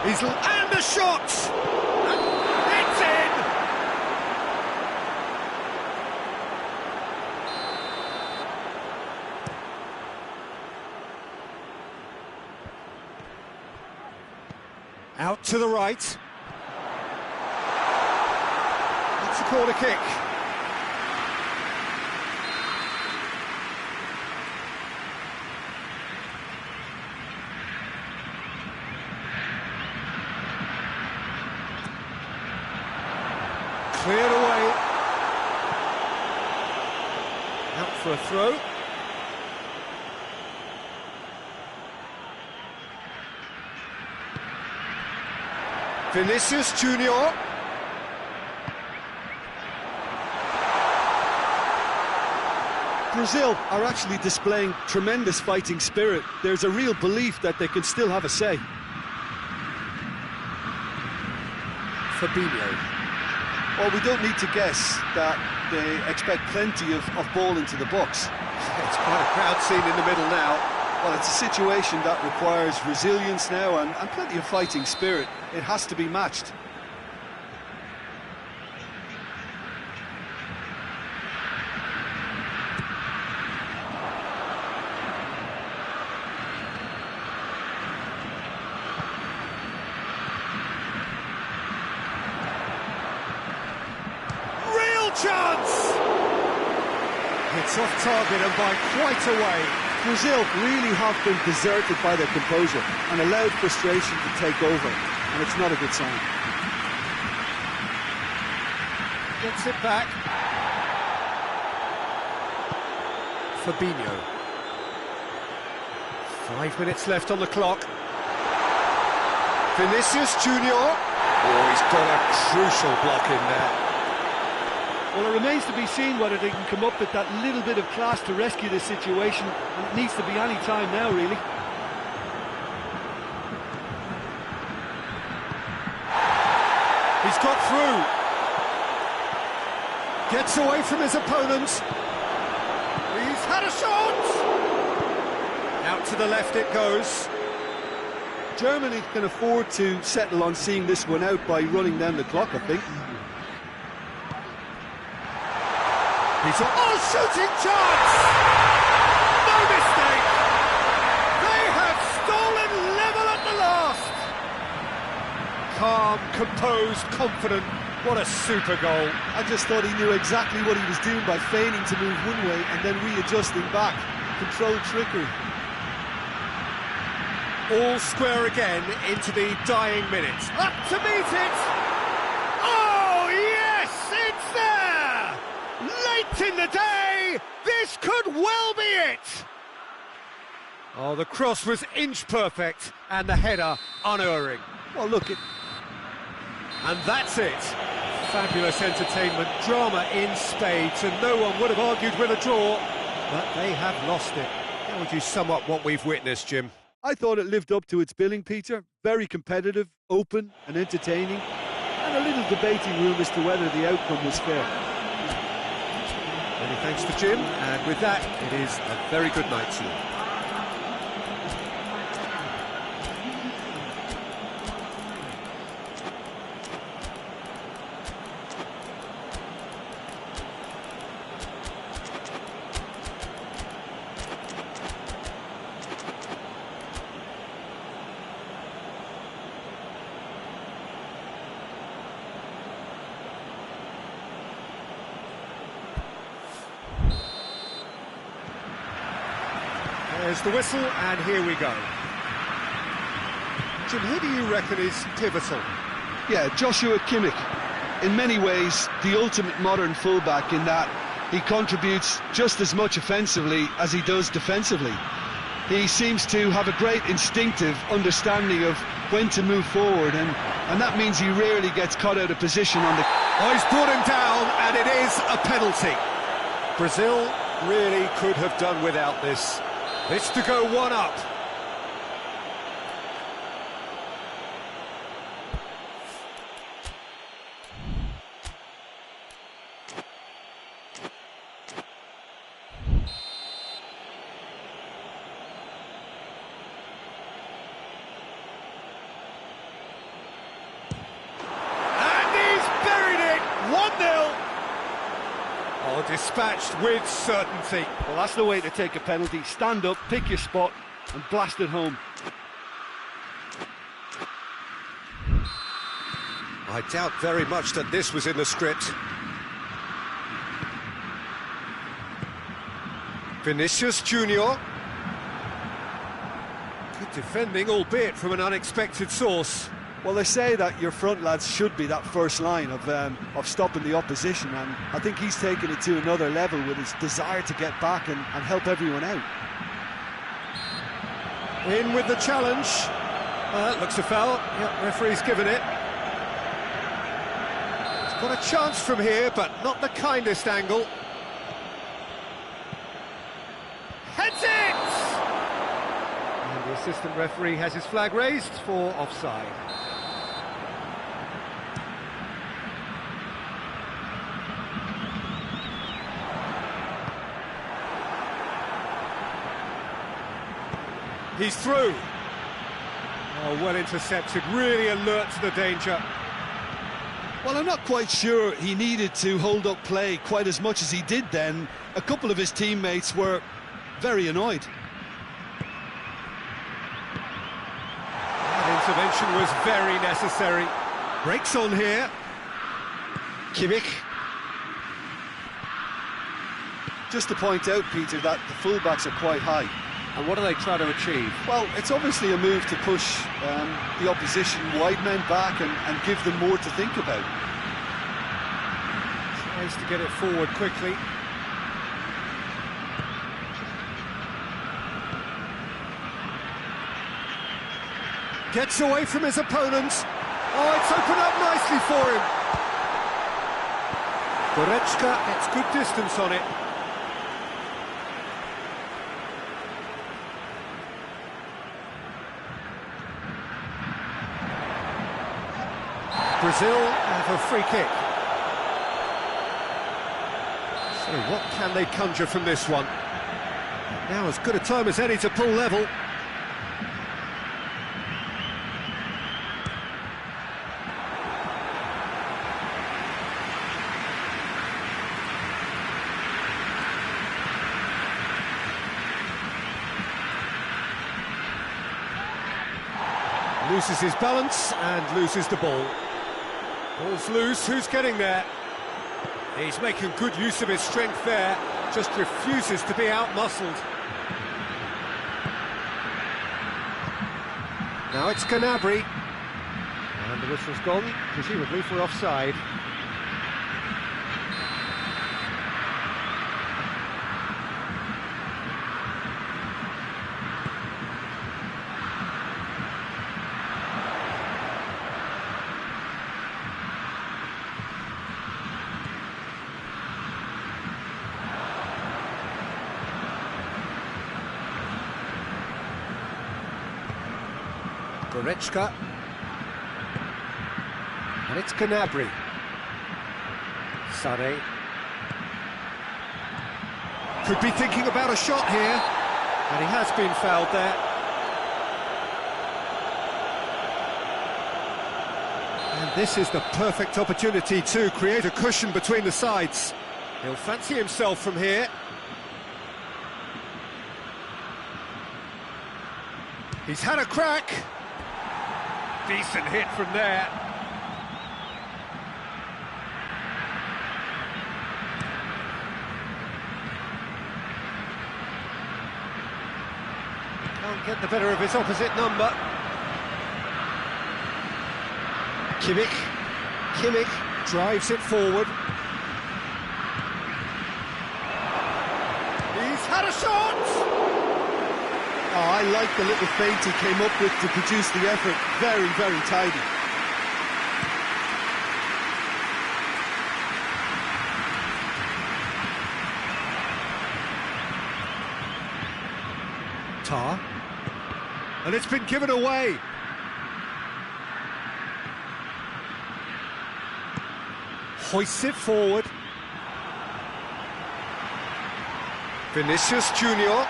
And the shot! It's in! Out to the right. It's a corner kick. Cleared away. Out for a throw. Vinicius Junior. Brazil are actually displaying tremendous fighting spirit. There's a real belief that they can still have a say. Fabinho. Well, we don't need to guess that they expect plenty of ball into the box. It's quite a crowd scene in the middle now. Well, it's a situation that requires resilience now and plenty of fighting spirit. It has to be matched. Chance! It's off target and by quite a way. Brazil really have been deserted by their composure and allowed frustration to take over, and it's not a good sign. Gets it back. Fabinho. 5 minutes left on the clock. Vinicius Junior. Oh, he's got a crucial block in there. Well, it remains to be seen whether they can come up with that little bit of class to rescue this situation, and it needs to be any time now, really. He's got through. Gets away from his opponent. He's had a shot! Out to the left it goes. Germany can afford to settle on seeing this one out by running down the clock, I think. He's a shooting chance! No mistake! They have stolen level at the last! Calm, composed, confident. What a super goal. I just thought he knew exactly what he was doing by feigning to move one way and then readjusting back. Controlled trickery. All square again into the dying minutes. Up to meet it! Oh, yes! It's there! Late in the day, away! This could well be it! Oh, the cross was inch perfect, and the header unerring. Well, look, And that's it. Fabulous entertainment, drama in spades, and no one would have argued with a draw, but they have lost it. How would you sum up what we've witnessed, Jim? I thought it lived up to its billing, Peter. Very competitive, open and entertaining, and a little debating room as to whether the outcome was fair. Many thanks to Jim, and with that, it is a very good night to you. There's the whistle, and here we go. Jim, who do you reckon is pivotal? Yeah, Joshua Kimmich. In many ways, the ultimate modern fullback in that he contributes just as much offensively as he does defensively. He seems to have a great instinctive understanding of when to move forward, and that means he rarely gets caught out of position on the... Oh, he's brought him down, and it is a penalty. Brazil really could have done without this. It's to go one up. And he's buried it! 1-0. Oh, dispatched with certainty. Well, that's the way to take a penalty. Stand up, pick your spot, and blast it home. I doubt very much that this was in the script. Vinicius Junior. Good defending, albeit from an unexpected source. Well, they say that your front lads should be that first line of stopping the opposition, and I think he's taken it to another level with his desire to get back and help everyone out. In with the challenge. Looks a foul. Yep, referee's given it. He's got a chance from here, but not the kindest angle. Heads it! And the assistant referee has his flag raised for offside. He's through. Oh, well intercepted, really alert to the danger. Well, I'm not quite sure he needed to hold up play quite as much as he did then. A couple of his teammates were very annoyed. That intervention was very necessary. Breaks on here. Kimmich. Just to point out, Peter, that the fullbacks are quite high. And what do they try to achieve? Well, it's obviously a move to push the opposition wide men back and give them more to think about. Tries to get it forward quickly. Gets away from his opponents. Oh, it's opened up nicely for him. Goretzka gets good distance on it. Brazil have a free kick. So what can they conjure from this one? Now as good a time as any to pull level. Loses his balance and loses the ball. Ball's loose, who's getting there? He's making good use of his strength there, just refuses to be out-muscled. Now it's Gnabry. And the whistle's gone, presumably for offside. Goretzka. And it's Gnabry. Sane. Could be thinking about a shot here. And he has been fouled there. And this is the perfect opportunity to create a cushion between the sides. He'll fancy himself from here. He's had a crack. Decent hit from there. Can't get the better of his opposite number. Kimmich drives it forward. He's had a shot! Oh, I like the little feint he came up with to produce the effort. Very, very tidy. Tar. And it's been given away. Hoists it forward. Vinicius Junior.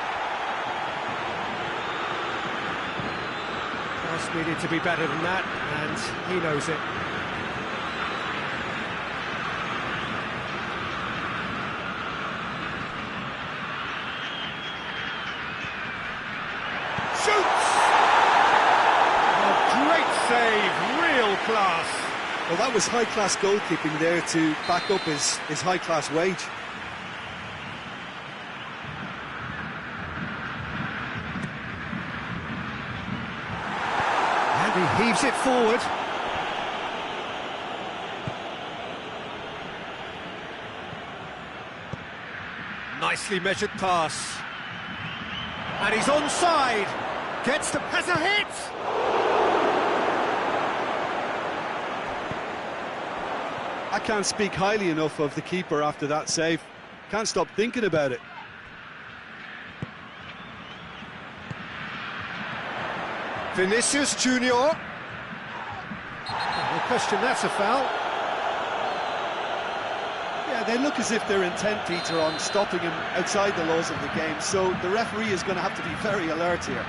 Pass needed to be better than that, and he knows it. Shoots! A great save, real class. Well, that was high-class goalkeeping there to back up his high-class wage. He heaves it forward. Nicely measured pass. And he's onside. Has a hit! I can't speak highly enough of the keeper after that save. Can't stop thinking about it. Vinicius Junior. No question, that's a foul. Yeah, they look as if they're intent, Peter, on stopping him outside the laws of the game, so the referee is going to have to be very alert here.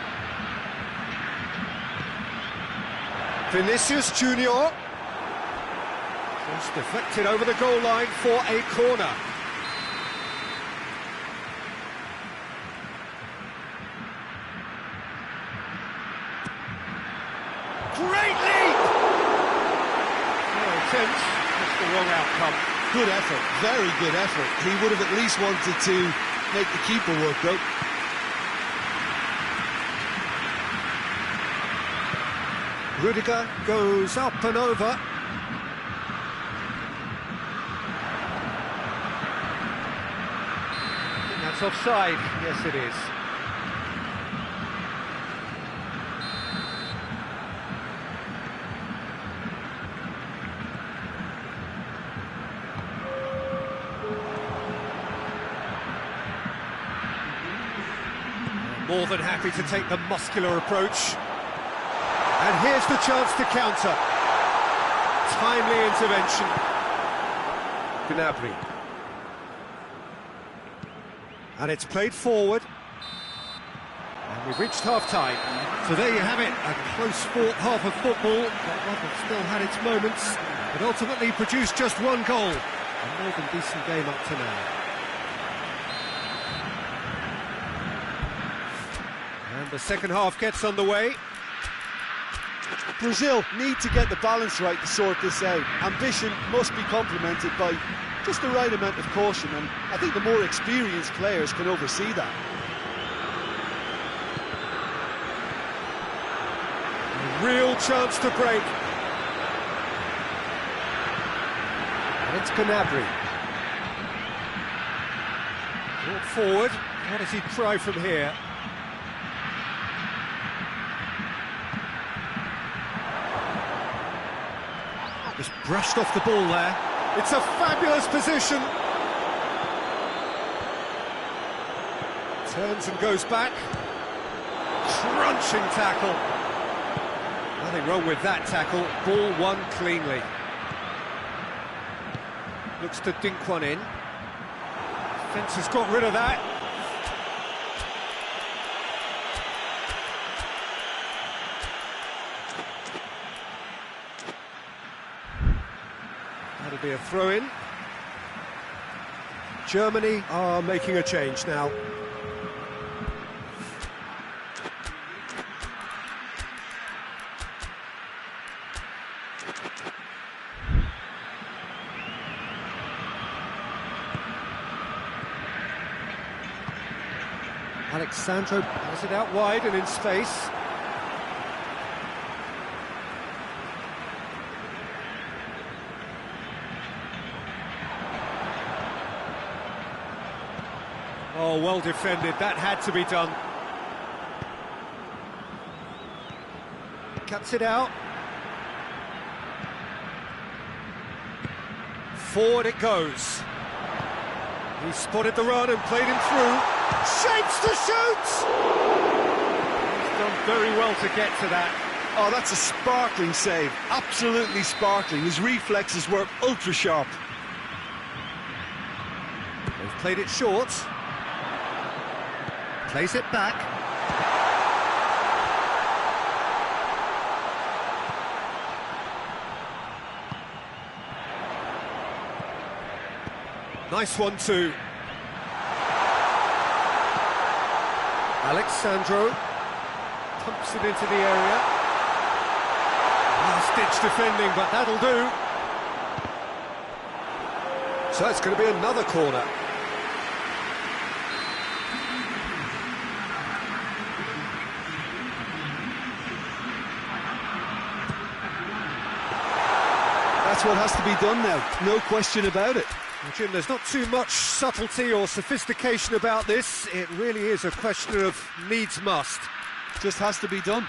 Vinicius Junior. Just deflected over the goal line for a corner. Great leap! No attempt, just the wrong outcome. Good effort, very good effort. He would have at least wanted to make the keeper work, though. Rudiger goes up and over. I think that's offside. Yes, it is. More than happy to take the muscular approach. And here's the chance to counter. Timely intervention. Gnabry. And it's played forward. And we've reached half-time. So there you have it, a close-fought half of football that still had its moments, but ultimately produced just one goal. A more than decent game up to now. And the second half gets underway. Brazil need to get the balance right to sort this out. Ambition must be complemented by just the right amount of caution, and I think the more experienced players can oversee that. A real chance to break. And it's Gnabry. Brought forward. What does he try from here? Just brushed off the ball there. It's a fabulous position. Turns and goes back. Crunching tackle. Nothing wrong with that tackle, ball won cleanly. Looks to dink one in. Defence has got rid of that. That'll be a throw-in. Germany are making a change now. Alexandro has it out wide and in space. Oh, well defended, that had to be done. Cuts it out. Forward it goes. He spotted the run and played him through. Shapes to shoot! He's done very well to get to that. Oh, that's a sparkling save. Absolutely sparkling. His reflexes were ultra sharp. They've played it short. Plays it back. Nice one too. Alexandro pumps it into the area. Last-ditch defending, but that'll do. So it's going to be another corner. That's what has to be done now, no question about it. Well, Jim, there's not too much subtlety or sophistication about this. It really is a question of needs must. Just has to be done.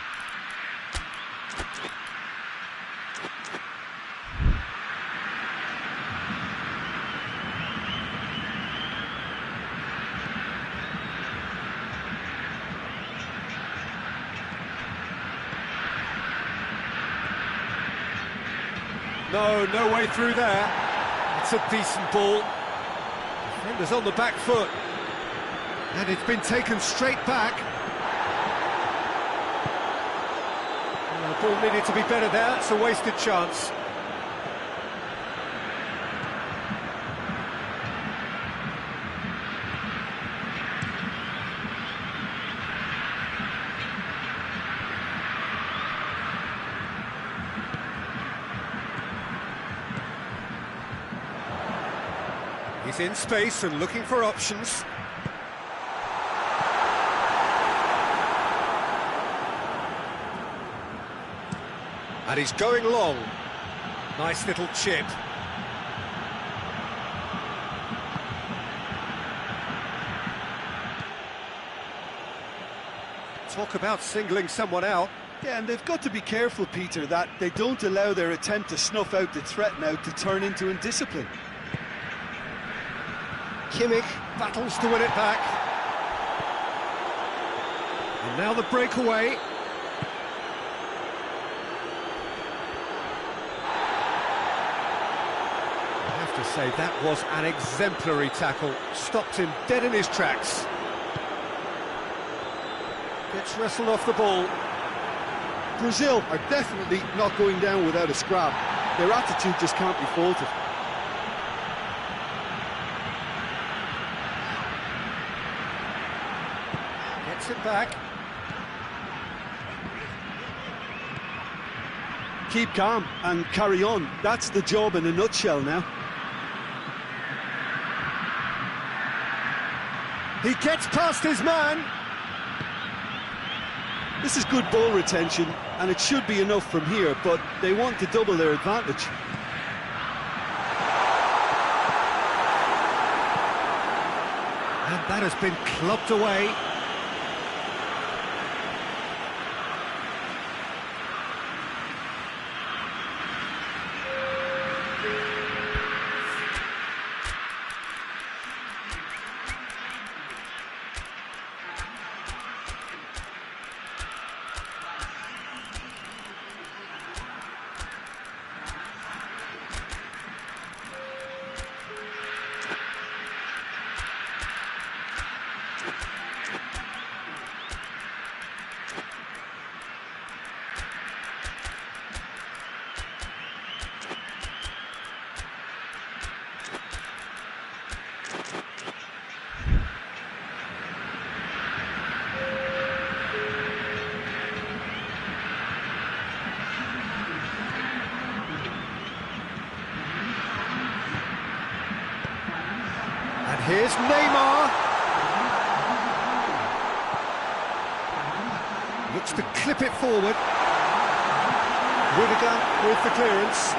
No way through there. It's a decent ball. Defender's on the back foot. And it's been taken straight back. Oh, the ball needed to be better there. It's a wasted chance. He's in space and looking for options. And he's going long. Nice little chip. Talk about singling someone out. Yeah, and they've got to be careful, Peter, that they don't allow their attempt to snuff out the threat now to turn into indiscipline. Kimmich battles to win it back. And now the breakaway. I have to say, that was an exemplary tackle. Stopped him dead in his tracks. Gets wrestled off the ball. Brazil are definitely not going down without a scrap. Their attitude just can't be faulted. Gets it back. Keep calm and carry on. That's the job in a nutshell now. He gets past his man. This is good ball retention, and it should be enough from here, but they want to double their advantage. And that has been clubbed away. Here's Neymar. Looks to clip it forward. Rudiger with the clearance.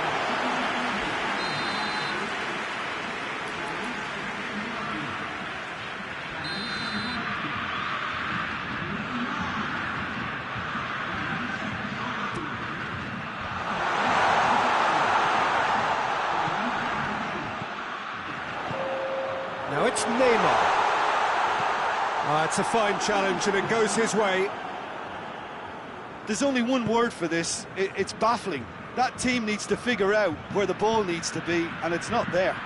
Now it's Neymar. It's a fine challenge and it goes his way. There's only one word for this, it's baffling. That team needs to figure out where the ball needs to be, and it's not there.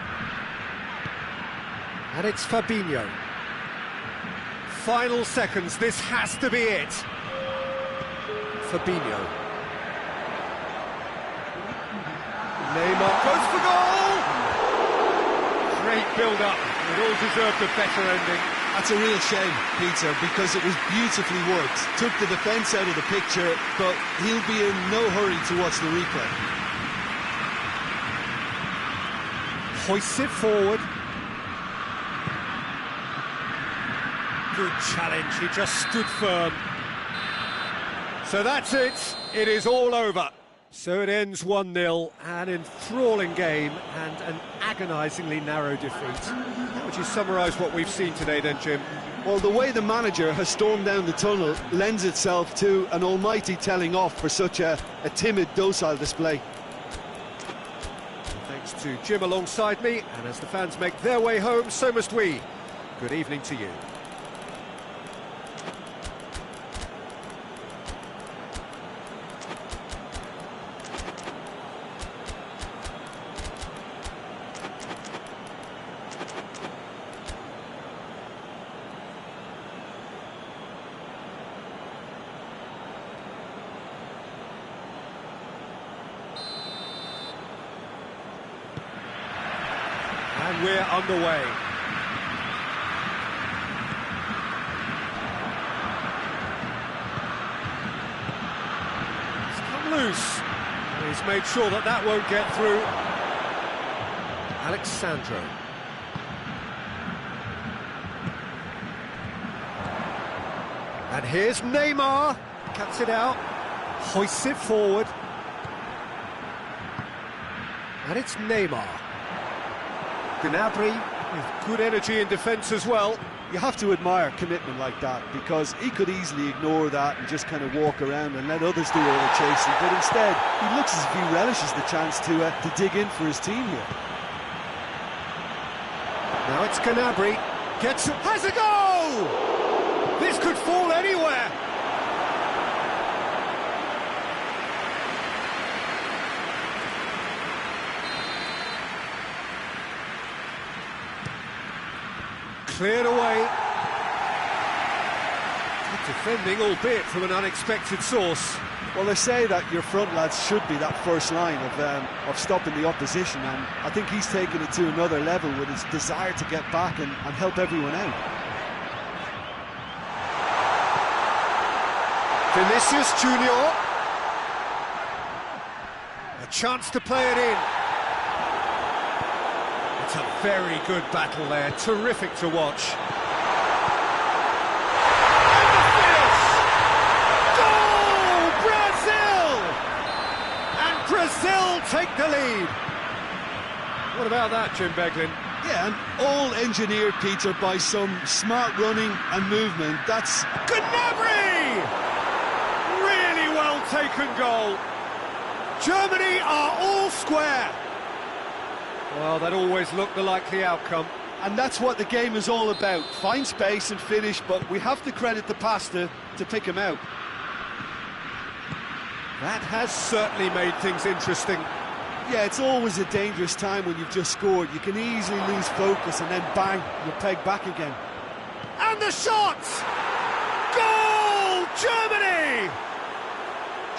And it's Fabinho. Final seconds, this has to be it. Fabinho. Neymar goes for goal! Great build-up, it all deserved a better ending. That's a real shame, Peter, because it was beautifully worked. Took the defence out of the picture, but he'll be in no hurry to watch the replay. Hoists it forward. Good challenge, he just stood firm. So that's it, it is all over. So it ends 1-0, an enthralling game and an agonisingly narrow defeat. How would you summarise what we've seen today then, Jim? Well, the way the manager has stormed down the tunnel lends itself to an almighty telling off for such a timid, docile display. Thanks to Jim alongside me, and as the fans make their way home, so must we. Good evening to you. And we're underway. He's come loose. And he's made sure that that won't get through. Alexandro. And here's Neymar. Cuts it out. Hoists it forward. And it's Neymar. Gnabry with good energy in defence as well. You have to admire commitment like that, because he could easily ignore that and just kind of walk around and let others do all the chasing, but instead he looks as if he relishes the chance to dig in for his team here. Now it's Gnabry, has a goal! This could fall anywhere. Cleared away. Good defending, albeit from an unexpected source. Well, they say that your front lads should be that first line of stopping the opposition, and I think he's taken it to another level with his desire to get back and help everyone out. Vinicius Junior. A chance to play it in. It's a very good battle there, terrific to watch. And the finish! Goal! Brazil! And Brazil take the lead. What about that, Jim Beglin? Yeah, and all engineered, Peter, by some smart running and movement. That's Gnabry! Really well taken goal. Germany are all square. Well, that always looked the likely outcome. And that's what the game is all about. Find space and finish, but we have to credit the pass to pick him out. That has certainly made things interesting. Yeah, it's always a dangerous time when you've just scored. You can easily lose focus and then bang, you're pegged back again. And the shot! Goal! Germany!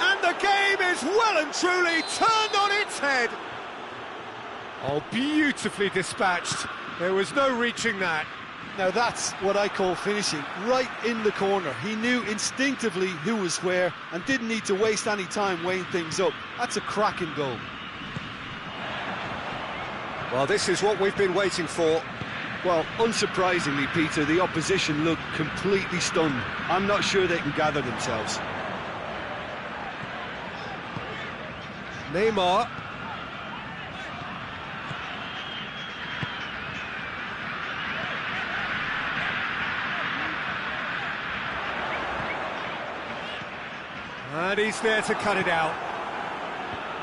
And the game is well and truly turned on its head. Oh, beautifully dispatched. There was no reaching that. Now that's what I call finishing, right in the corner. He knew instinctively who was where and didn't need to waste any time weighing things up. That's a cracking goal. Well, this is what we've been waiting for. Well, unsurprisingly, Peter, the opposition look completely stunned. I'm not sure they can gather themselves. Neymar. And he's there to cut it out.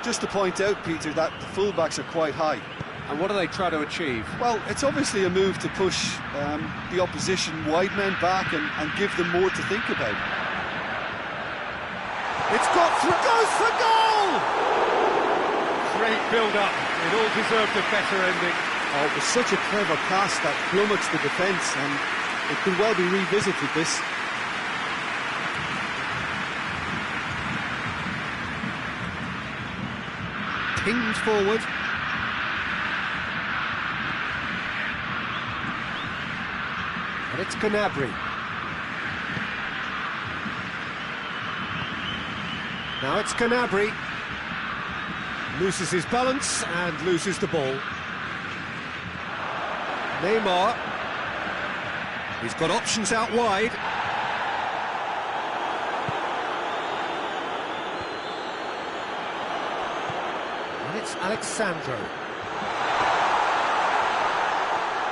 Just to point out, Peter, that the fullbacks are quite high. And what do they try to achieve? Well, it's obviously a move to push the opposition wide men back and give them more to think about. It's got through, goes for goal! Great build-up, it all deserved a better ending. Oh, it was such a clever pass that plummets the defence, and it could well be revisited, this. Pinged forward. And it's Gnabry. Now it's Gnabry. Loses his balance and loses the ball. Neymar. He's got options out wide. And it's Alexandro.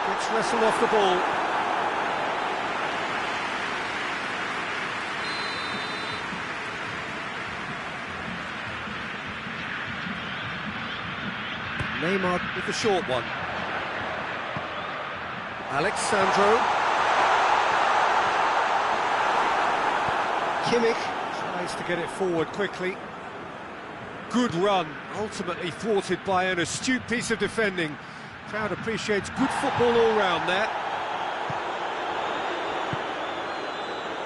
Gets wrestled off the ball. Neymar with the short one. Alexandro. Kimmich tries to get it forward quickly. Good run, ultimately thwarted by an astute piece of defending. Crowd appreciates good football all round there.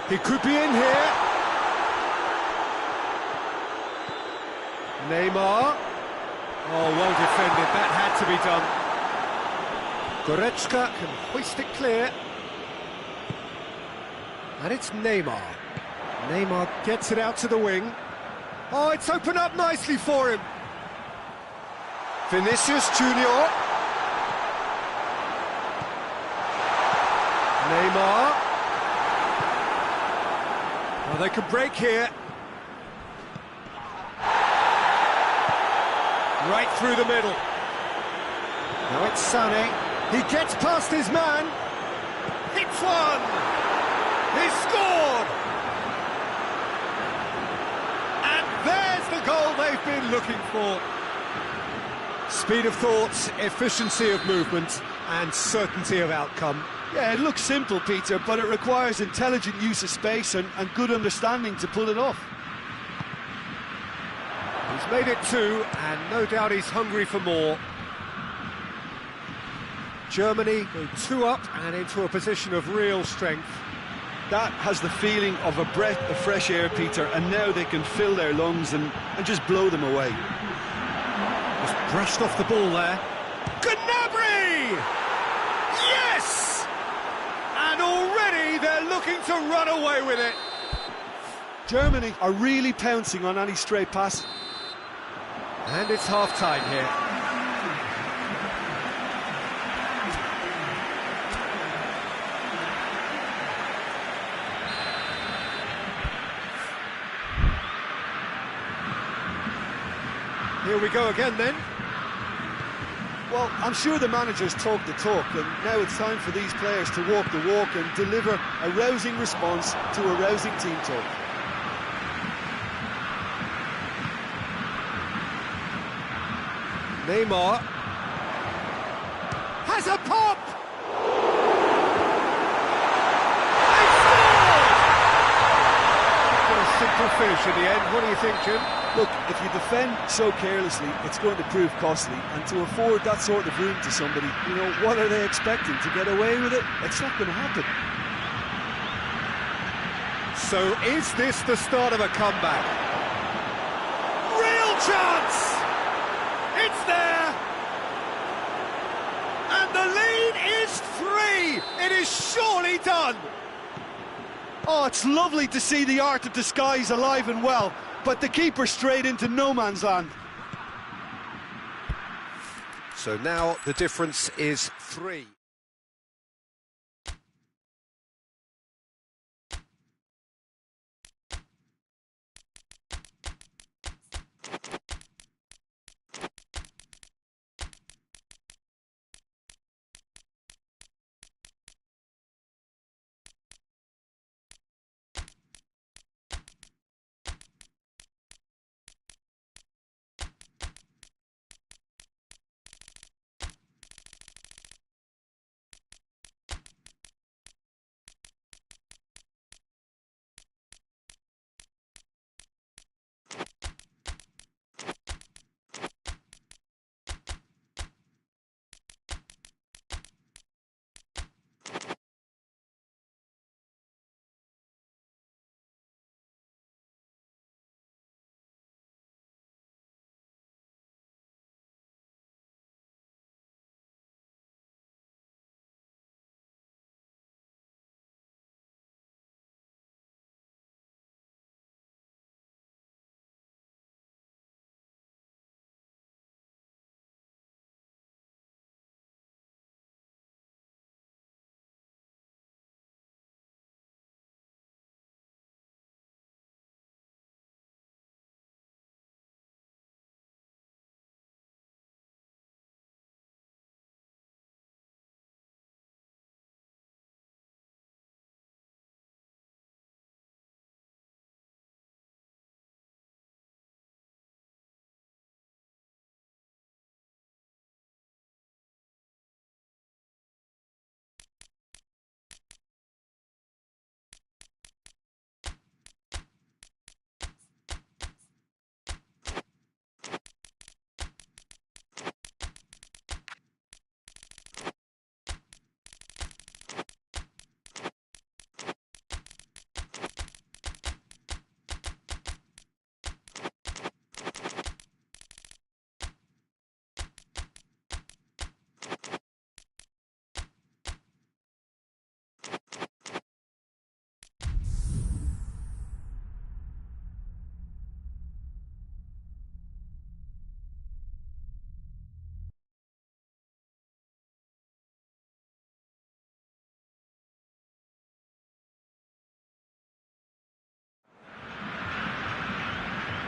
He could be in here. Neymar. Oh, well defended, that had to be done. Goretzka can hoist it clear. And it's Neymar. Neymar gets it out to the wing. Oh, it's opened up nicely for him. Vinicius Junior. Neymar. Well, they could break here. Right through the middle. Now it's Sané. He gets past his man. Hits one. He scored. And there's the goal they've been looking for. Speed of thought, efficiency of movement, and certainty of outcome. Yeah, it looks simple, Peter, but it requires intelligent use of space and good understanding to pull it off. He's made it two, and no doubt he's hungry for more. Germany go 2 up and into a position of real strength. That has the feeling of a breath of fresh air, Peter, and now they can fill their lungs and just blow them away. Just brushed off the ball there. Gnabry! Yes! And already they're looking to run away with it. Germany are really pouncing on any stray pass. And it's half-time here. Here we go again then. Well, I'm sure the managers talk the talk, and now it's time for these players to walk the walk and deliver a rousing response to a rousing team talk. Neymar has a pop! They scored! Got a simple finish in the end. What do you think, Jim? Look, if you defend so carelessly, it's going to prove costly, and to afford that sort of room to somebody, you know, what are they expecting? To get away with it? It's not going to happen. So is this the start of a comeback? Real chance! It's there! And the lead is 3! It is surely done! Oh, it's lovely to see the art of disguise alive and well, but the keeper straight into no man's land. So now the difference is 3.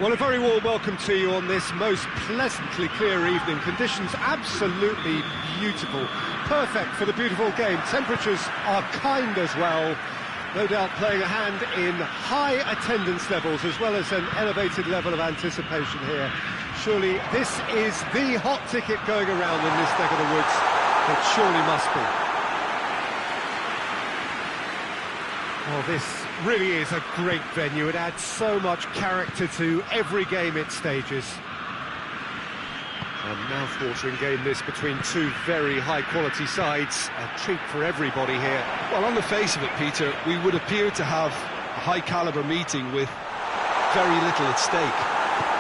Well, a very warm welcome to you on this most pleasantly clear evening. Conditions absolutely beautiful, perfect for the beautiful game. Temperatures are kind as well, no doubt playing a hand in high attendance levels as well as an elevated level of anticipation here. Surely this is the hot ticket going around in this neck of the woods. It surely must be. Well, this really is a great venue. It adds so much character to every game it stages. A mouth-watering game this between two very high-quality sides. A treat for everybody here. Well, on the face of it, Peter, we would appear to have a high-caliber meeting with very little at stake.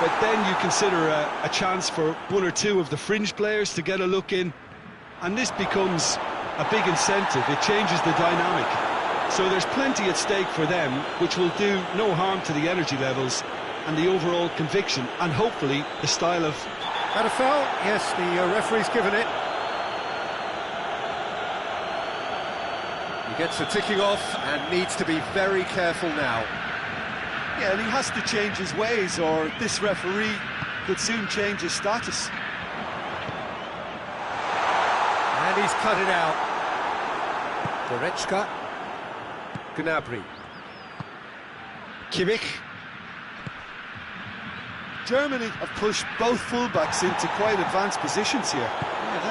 But then you consider a chance for one or two of the fringe players to get a look in, and this becomes a big incentive. It changes the dynamic. So there's plenty at stake for them, which will do no harm to the energy levels and the overall conviction, and hopefully the style of... That a foul? Yes, the referee's given it. He gets the ticking off and needs to be very careful now. Yeah, and he has to change his ways, or this referee could soon change his status. And he's cut it out. Goretzka. Gnabry. Kimmich. Germany have pushed both fullbacks into quite advanced positions here. Yeah,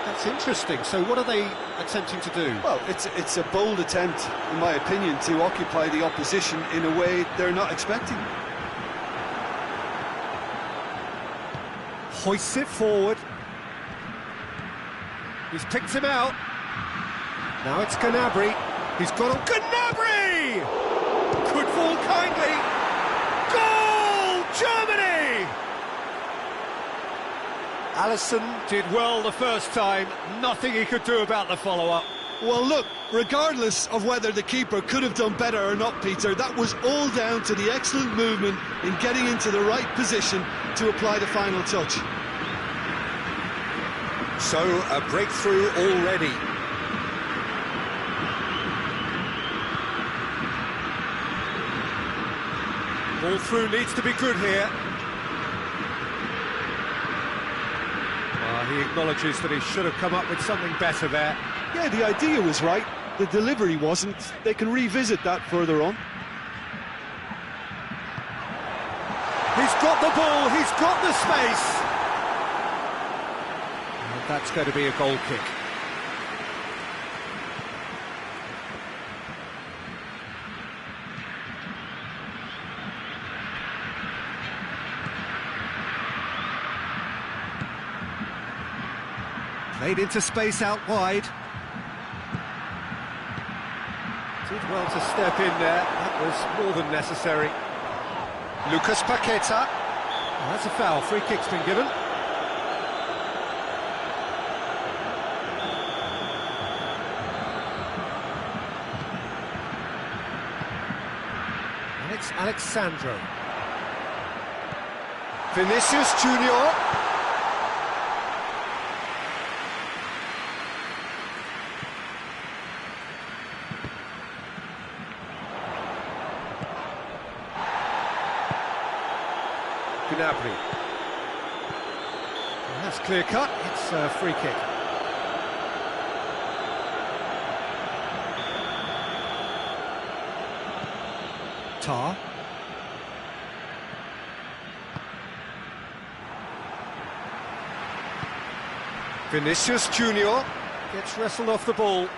that's interesting. So what are they attempting to do? Well, it's a bold attempt, in my opinion, to occupy the opposition in a way they're not expecting. Hoists it forward. He's picked him out. Now it's Gnabry. He's got a... Gnabry! Could fall kindly. Goal! Germany! Alisson did well the first time. Nothing he could do about the follow-up. Well, look, regardless of whether the keeper could have done better or not, Peter, that was all down to the excellent movement in getting into the right position to apply the final touch. So, a breakthrough already. Ball through needs to be good here. He acknowledges that he should have come up with something better there. Yeah, the idea was right, the delivery wasn't. They can revisit that further on. He's got the ball, he's got the space. And that's going to be a goal kick. Played into space out wide. Did well to step in there. That was more than necessary. Lucas Paqueta. Oh, that's a foul. Free kick's been given. And it's Alexandro. Vinicius Junior. Gnabry. Well, that's clear cut, it's a free kick. Tar. Vinicius Junior gets wrestled off the ball.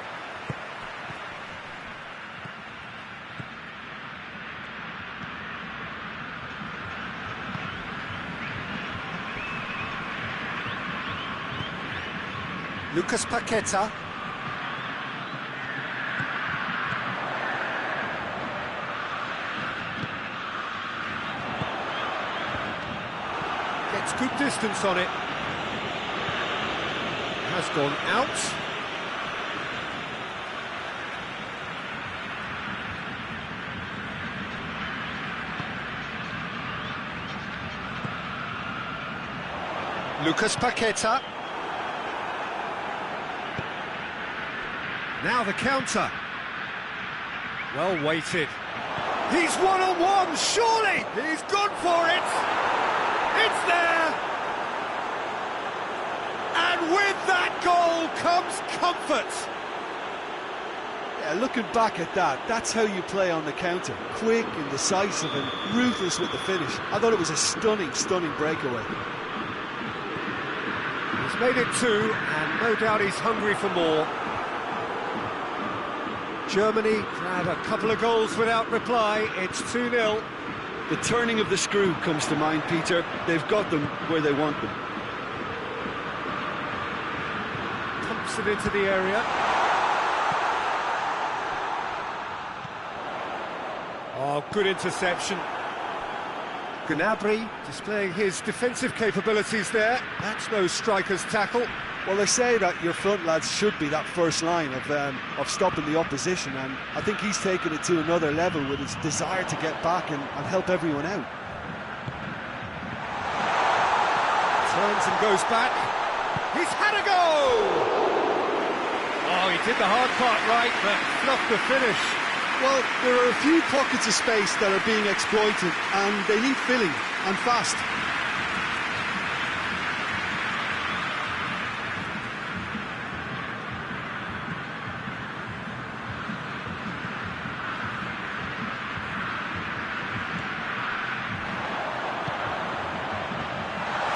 Lucas Paqueta. Gets good distance on it. Has gone out. Lucas Paqueta. Now the counter. Well weighted. He's one-on-one, surely! He's gone for it! It's there! And with that goal comes comfort! Yeah, looking back at that, that's how you play on the counter. Quick and decisive and ruthless with the finish. I thought it was a stunning, stunning breakaway. He's made it 2, and no doubt he's hungry for more. Germany grab a couple of goals without reply. It's 2-0. The turning of the screw comes to mind, Peter. They've got them where they want them. Pumps it into the area. Oh, good interception. Gnabry displaying his defensive capabilities there. That's no striker's tackle. Well, they say that your front lads should be that first line of stopping the opposition, and I think he's taken it to another level with his desire to get back and help everyone out. Turns and goes back. He's had a go! Oh, he did the hard part right, but fluffed the finish. Well, there are a few pockets of space that are being exploited, and they need filling, and fast.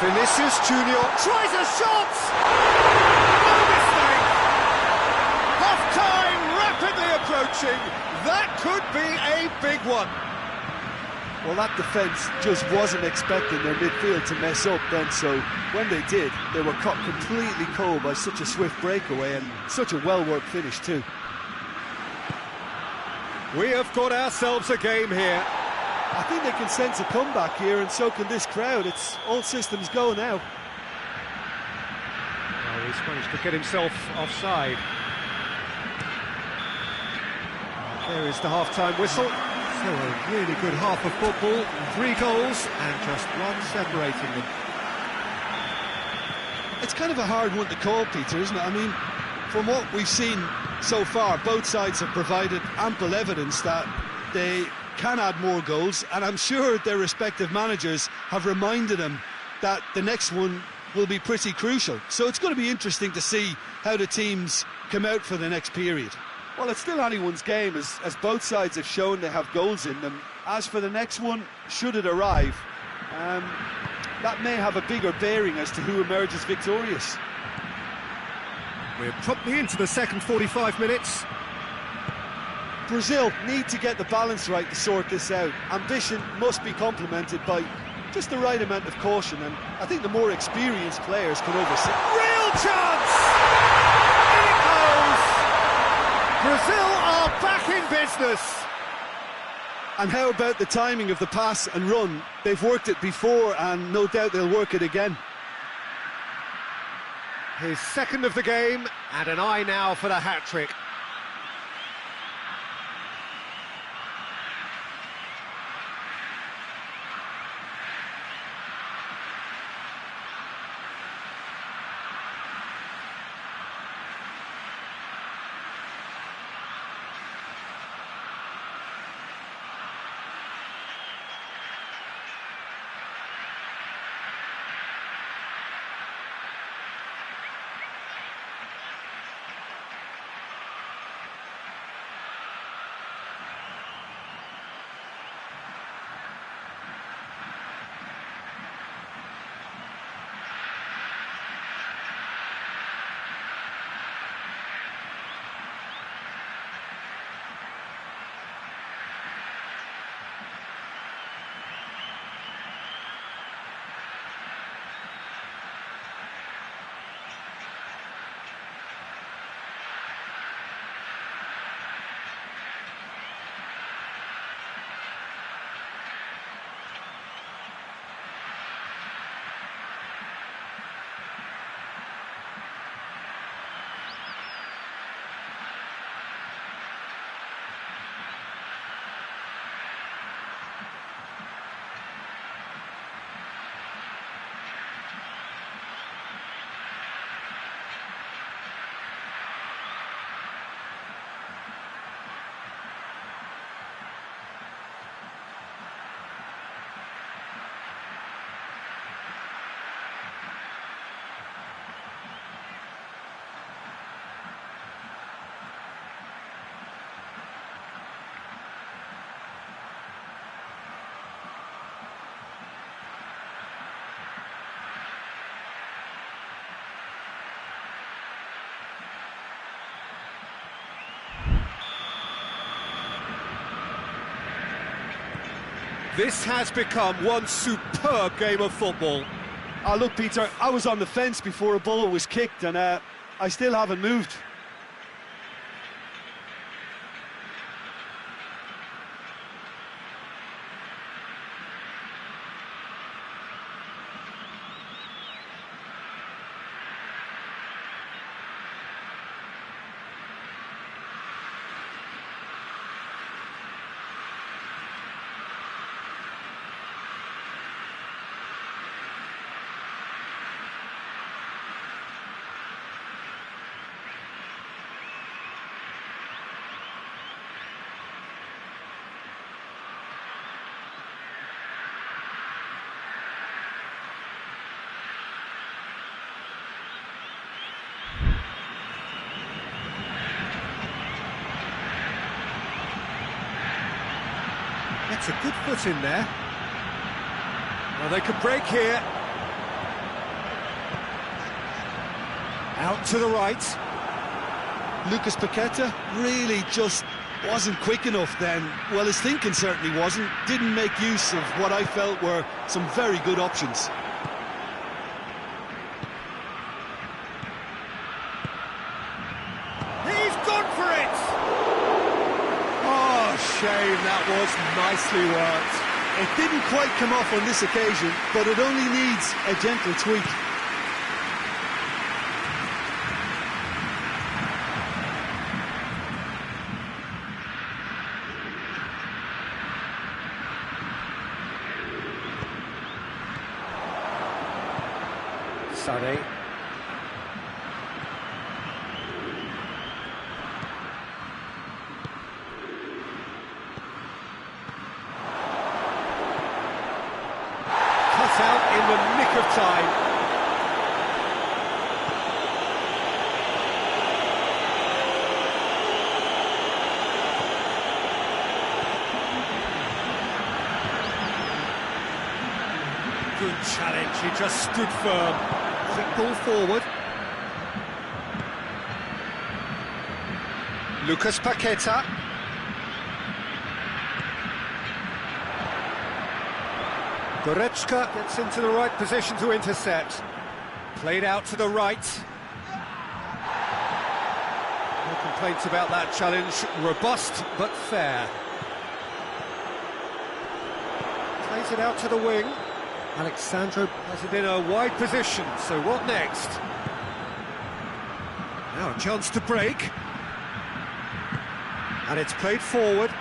Vinicius Junior tries a shot! No mistake! Half-time rapidly approaching. That could be a big one. Well, that defence just wasn't expecting their midfield to mess up then, so when they did, they were caught completely cold by such a swift breakaway and such a well-worked finish too. We have got ourselves a game here. I think they can sense a comeback here, and so can this crowd. It's all systems go now. Oh, he's managed to get himself offside. There is the half-time whistle. So a really good half of football, 3 goals and just one separating them. It's kind of a hard one to call, Peter, isn't it? I mean, from what we've seen so far, both sides have provided ample evidence that they can add more goals, and I'm sure their respective managers have reminded them that the next one will be pretty crucial. So it's going to be interesting to see how the teams come out for the next period. Well, it's still anyone's game, as both sides have shown they have goals in them. As for the next one, should it arrive, that may have a bigger bearing as to who emerges victorious. We're promptly into the second 45 minutes. Brazil need to get the balance right to sort this out. Ambition must be complemented by just the right amount of caution, and I think the more experienced players can oversee. Real chance! In it goes! Brazil are back in business! And how about the timing of the pass and run? They've worked it before, and no doubt they'll work it again. His second of the game, and an eye now for the hat-trick. This has become one superb game of football. Oh, look, Peter, I was on the fence before a ball was kicked, and I still haven't moved. Gets a good foot in there. Well, they could break here. Out to the right. Lucas Paqueta really just wasn't quick enough then. Well, his thinking certainly wasn't. Didn't make use of what I felt were some very good options. He's gone for it! Oh, shame, that was nicely worked. It didn't quite come off on this occasion, but it only needs a gentle tweak. Sunny. Cut out in the nick of time. Good challenge, he just stood firm. Quick ball forward. Lucas Paqueta. Goretzka gets into the right position to intercept. Played out to the right. No complaints about that challenge. Robust but fair. Plays it out to the wing. Alexandro has it in a wide position, so what next? Now a chance to break. And it's played forward.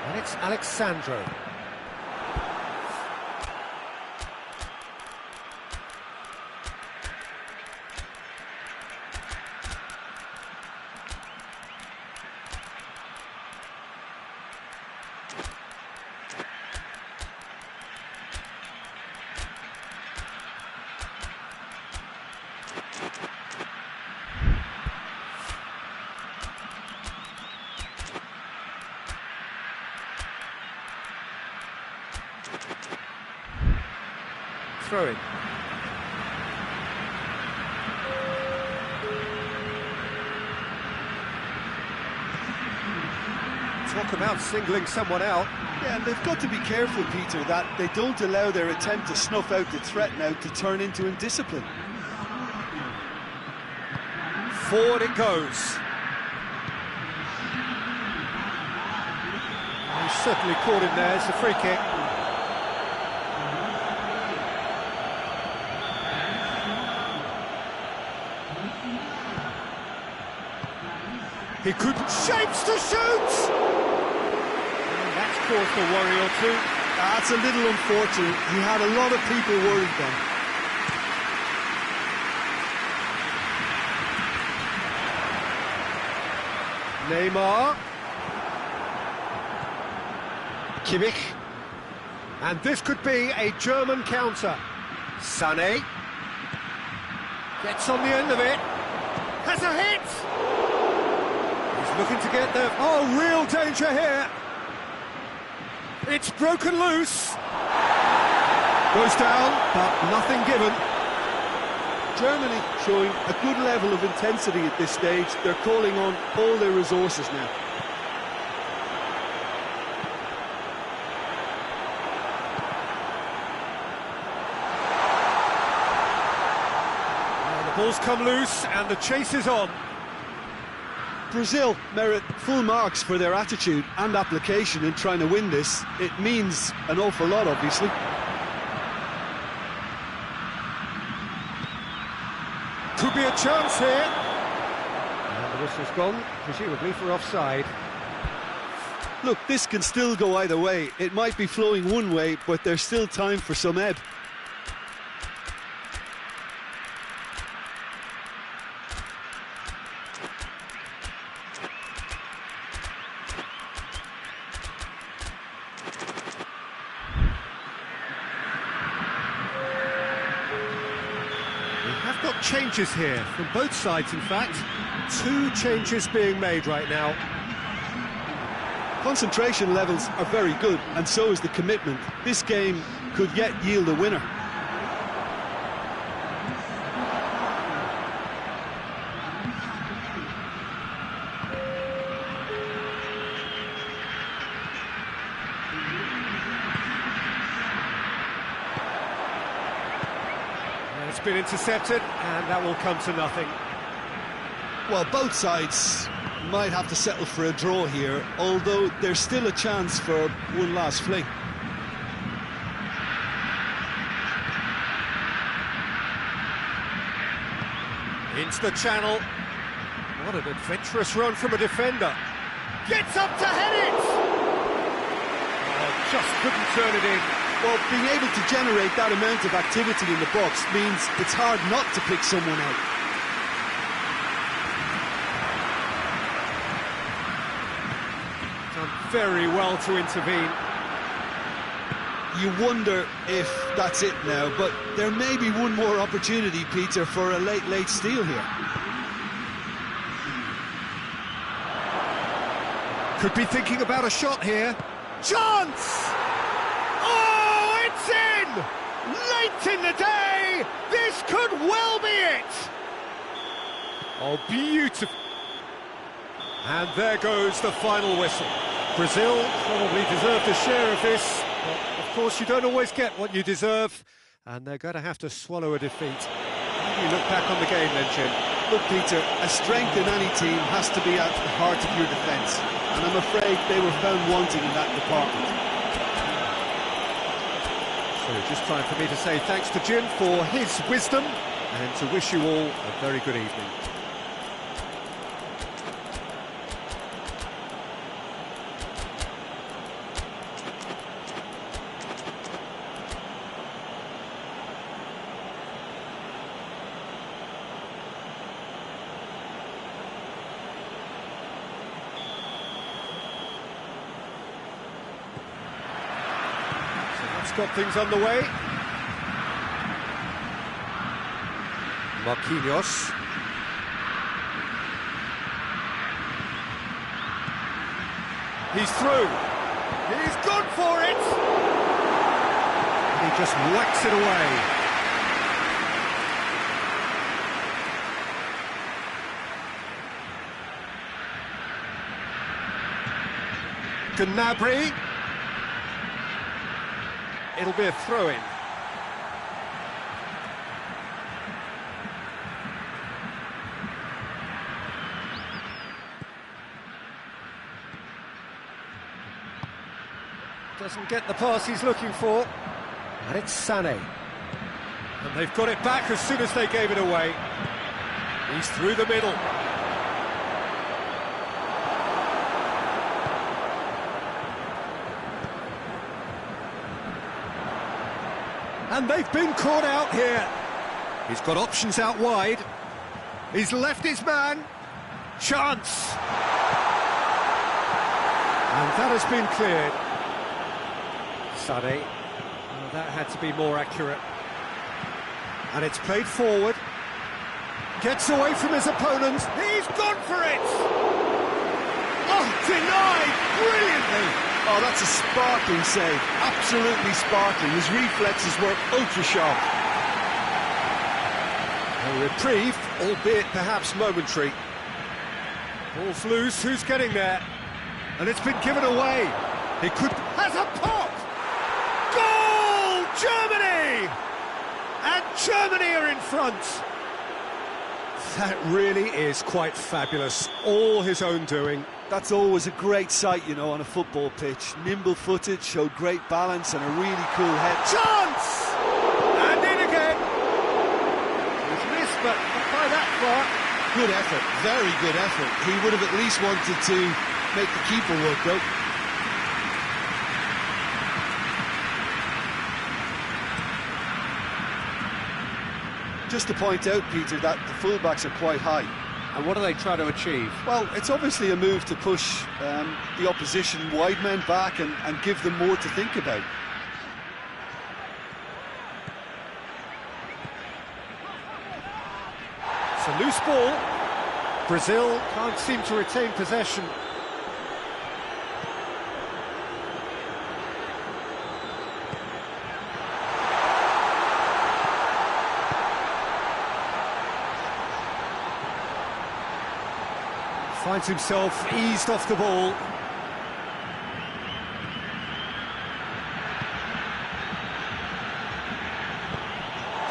And it's Alexandro. Throw-in. Talk about singling someone out. Yeah, and they've got to be careful, Peter, that they don't allow their attempt to snuff out the threat now to turn into indiscipline. Forward it goes. He's certainly caught him there. It's a free kick. He could shapes to shoot! And that's caused a worry or two. That's a little unfortunate. He had a lot of people worried then. Neymar. Kimmich. And this could be a German counter. Sané. Gets on the end of it. Has a hit! Looking to get there. Oh, real danger here. It's broken loose. Goes down, but nothing given. Germany showing a good level of intensity at this stage. They're calling on all their resources now. Ball's come loose and the chase is on. Brazil merit full marks for their attitude and application in trying to win this. It means an awful lot, obviously. Could be a chance here. And the whistle's gone, presumably for offside. Look, this can still go either way. It might be flowing one way, but there's still time for some ebb. We have got changes here from both sides, in fact. 2 changes being made right now. Concentration levels are very good, and so is the commitment. This game could yet yield a winner. It's been intercepted, and that will come to nothing. Well, both sides might have to settle for a draw here, although there's still a chance for one last fling. Into the channel. What an adventurous run from a defender. Gets up to head it! Oh, just couldn't turn it in. Well, being able to generate that amount of activity in the box means it's hard not to pick someone out. Done very well to intervene. You wonder if that's it now, but there may be one more opportunity, Peter, for a late steal here. Could be thinking about a shot here. Chance! Oh, it's in! Late in the day! This could well be it! Oh, beautiful. And there goes the final whistle. Brazil probably deserved a share of this, but of course you don't always get what you deserve, and they're going to have to swallow a defeat. How do you look back on the game then, Jim? Look, Peter, a strength in any team has to be at the heart of your defence, and I'm afraid they were found wanting in that department. So just time for me to say thanks to Jim for his wisdom, and to wish you all a very good evening. Got things underway. Marquinhos. He's through. He's gone for it. And he just whacks it away. Gnabry. It'll be a throw-in. Doesn't get the pass he's looking for. And it's Sané. And they've got it back as soon as they gave it away. He's through the middle. And they've been caught out here. He's got options out wide. He's left his man. Chance. And that has been cleared. Sané. Oh, that had to be more accurate. And it's played forward. Gets away from his opponent. He's gone for it. Oh, denied brilliantly. Oh, that's a sparkling save. Absolutely sparkling. His reflexes were ultra-sharp. A reprieve, albeit perhaps momentary. Ball's loose, who's getting there? And it's been given away. He could... has a pop! Goal! Germany! And Germany are in front. That really is quite fabulous. All his own doing. That's always a great sight, you know, on a football pitch. Nimble-footed, showed great balance and a really cool head. Chance! And in again. It's missed, but not by that far. Good effort, very good effort. He would have at least wanted to make the keeper work, though. Just to point out, Peter, that the fullbacks are quite high. And what are they trying to achieve? Well, it's obviously a move to push the opposition wide men back and give them more to think about. It's a loose ball. Brazil can't seem to retain possession. Finds himself eased off the ball.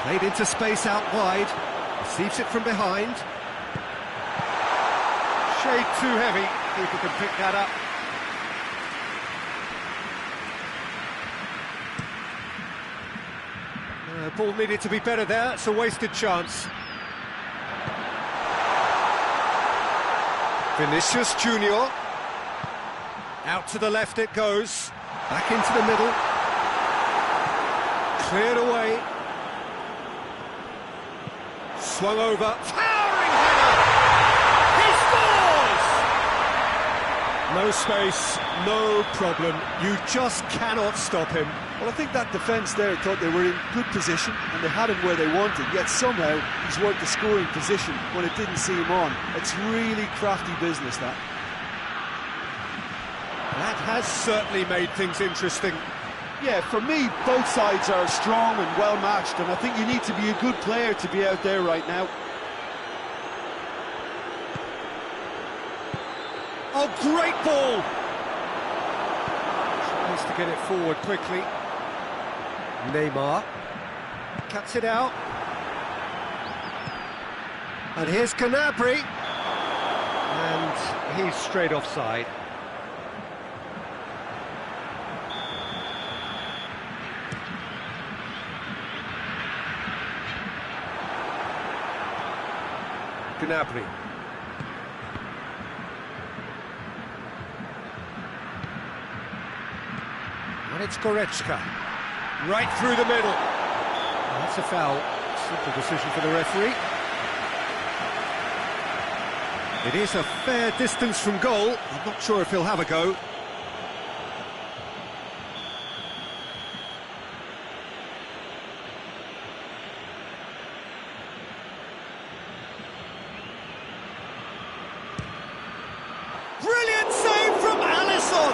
Played into space out wide. Receives it from behind. Shade too heavy. Keeper can pick that up. Ball needed to be better there. It's a wasted chance. Vinicius Junior. Out to the left it goes. Back into the middle. Cleared away. Swung over. Towering header! He scores! No space, no problem. You just cannot stop him. Well, I think that defence there thought they were in good position and they had him where they wanted, yet somehow he's worked the scoring position when it didn't see him on. It's really crafty business, that. That has certainly made things interesting. Yeah, for me, both sides are strong and well matched, and I think you need to be a good player to be out there right now. Oh, great ball! Tries to get it forward quickly. Neymar cuts it out. And here's Gnabry. And he's straight offside. Gnabry. And it's Goretzka. Right through the middle. That's a foul. Simple decision for the referee. It is a fair distance from goal. I'm not sure if he'll have a go. Brilliant save from Alisson!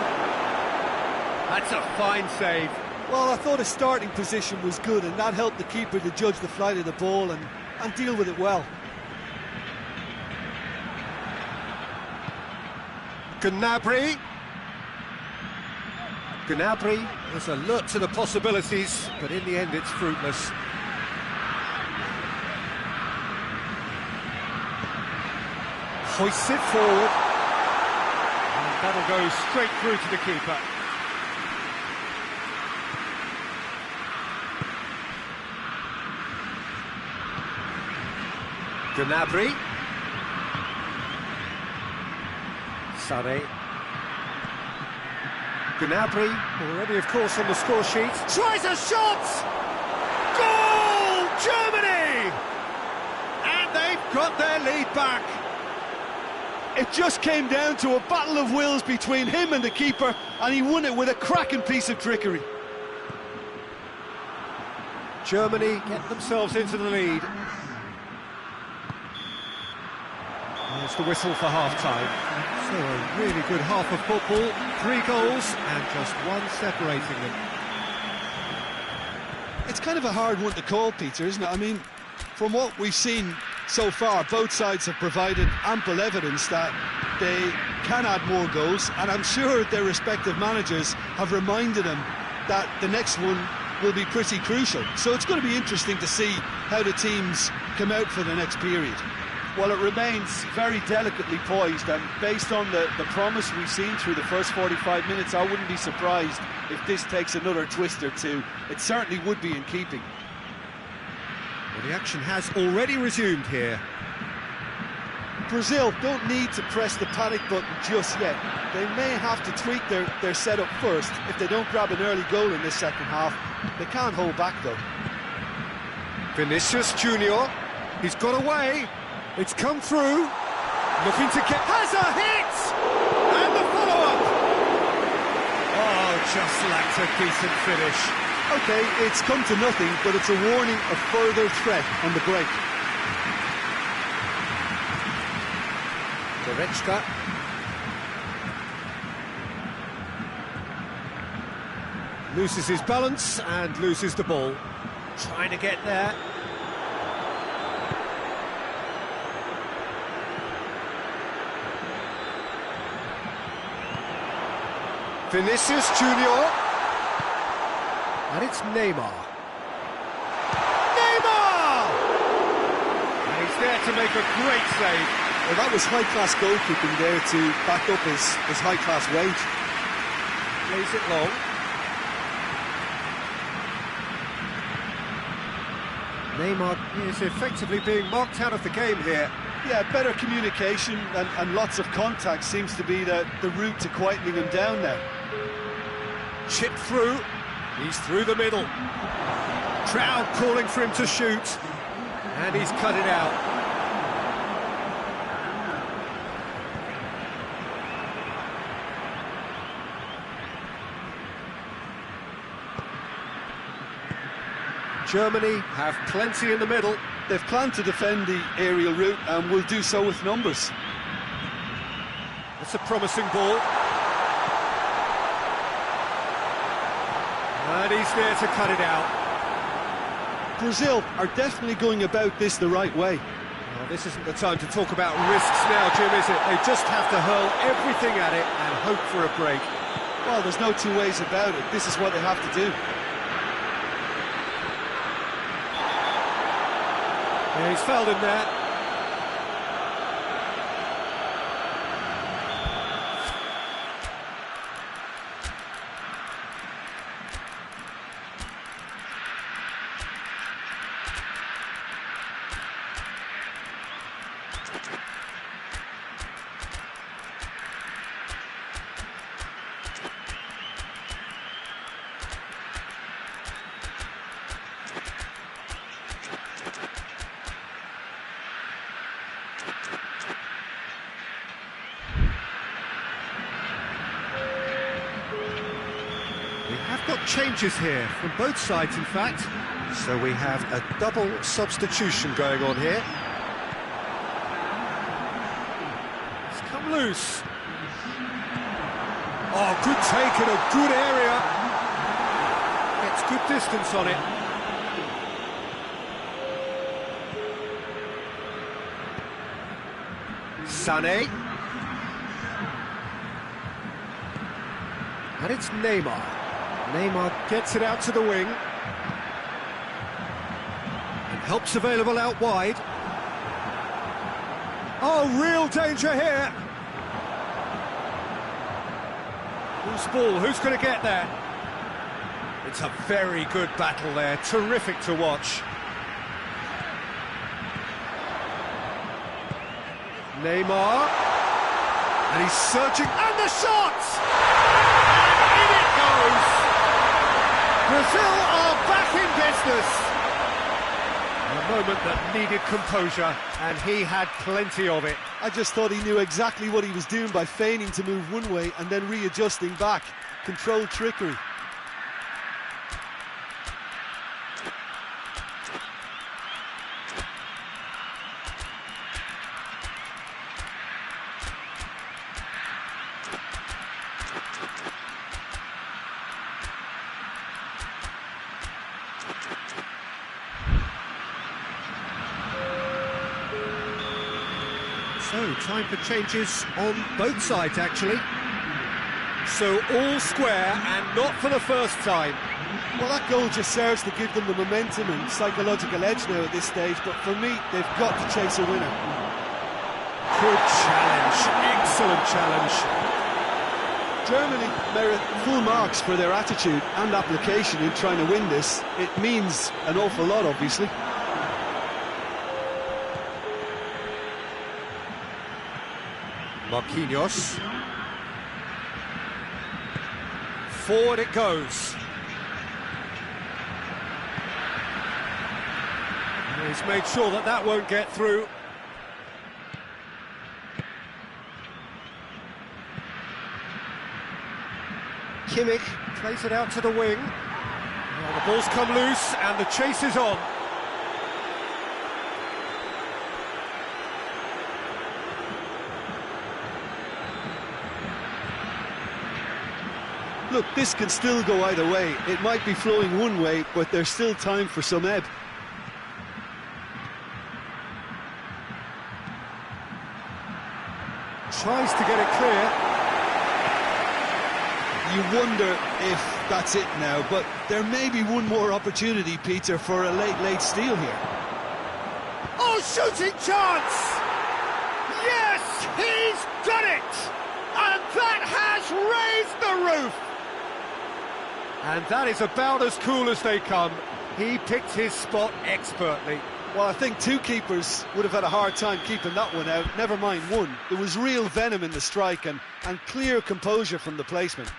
That's a fine save. Well, I thought his starting position was good, and that helped the keeper to judge the flight of the ball and deal with it well. Gnabry. Gnabry is alert to the possibilities, but in the end it's fruitless. Hoists it forward. And that'll go straight through to the keeper. Gnabry. Sané. Gnabry, already of course on the score sheet. Tries a shot! Goal! Germany! And they've got their lead back. It just came down to a battle of wills between him and the keeper, and he won it with a cracking piece of trickery. Germany get themselves into the lead. There's the whistle for half-time. So a really good half of football, 3 goals and just one separating them. It's kind of a hard one to call, Peter, isn't it? I mean, from what we've seen so far, both sides have provided ample evidence that they can add more goals, and I'm sure their respective managers have reminded them that the next one will be pretty crucial. So it's going to be interesting to see how the teams come out for the next period. Well, it remains very delicately poised, and based on the promise we've seen through the first 45 minutes, I wouldn't be surprised if this takes another twist or two. It certainly would be in keeping. Well, the action has already resumed here. Brazil don't need to press the panic button just yet. They may have to tweak their setup first. If they don't grab an early goal in this second half, they can't hold back though. Vinicius Junior, he's got away, it's come through, looking to get, has a hit! And the follow-up! Oh, just lacked a decent finish. Okay, it's come to nothing, but it's a warning of further threat on the break. Goretzka. Loses his balance and loses the ball. Trying to get there. Vinicius Junior. And it's Neymar. Neymar! And he's there to make a great save. Well, that was high-class goalkeeping there to back up his high-class wage. Plays it long. Neymar is effectively being marked out of the game here. Yeah, better communication and lots of contact seems to be the route to quietening him down now. Chipped through. He's through the middle. Crowd calling for him to shoot. And he's cut it out. Germany have plenty in the middle. They've planned to defend the aerial route and will do so with numbers. That's a promising ball. And he's there to cut it out. Brazil are definitely going about this the right way. Well, this isn't the time to talk about risks now, Jim, is it? They just have to hurl everything at it and hope for a break. Well, there's no two ways about it. This is what they have to do. Yeah, he's fouled him there. We have got changes here from both sides, in fact. So we have a double substitution going on here. It's come loose. Oh, good take in a good area. Gets good distance on it. Sané. And it's Neymar. Neymar gets it out to the wing. And help's available out wide. Oh, real danger here. Who's ball? Who's going to get there? It's a very good battle there. Terrific to watch. Neymar. And he's searching. And the shot! And in it goes! Brazil are back in business. A moment that needed composure, and he had plenty of it. I just thought he knew exactly what he was doing by feigning to move one way and then readjusting back. Controlled trickery. So, time for changes on both sides, actually. So, all square, and not for the first time. Well, that goal just serves to give them the momentum and psychological edge now at this stage, but for me, they've got to chase a winner. Good challenge, excellent challenge. Germany merit full marks for their attitude and application in trying to win this. It means an awful lot, obviously. Marquinhos. Forward it goes. He's made sure that that won't get through. Kimmich plays it out to the wing. Well, the ball's come loose and the chase is on. Look, this can still go either way. It might be flowing one way, but there's still time for some ebb. Tries to get it clear. You wonder if that's it now, but there may be one more opportunity, Peter, for a late steal here. Oh, shooting chance! Yes, he's done it! And that has raised the roof! And that is about as cool as they come. He picked his spot expertly. Well, I think two keepers would have had a hard time keeping that one out, never mind one. There was real venom in the strike and clear composure from the placement.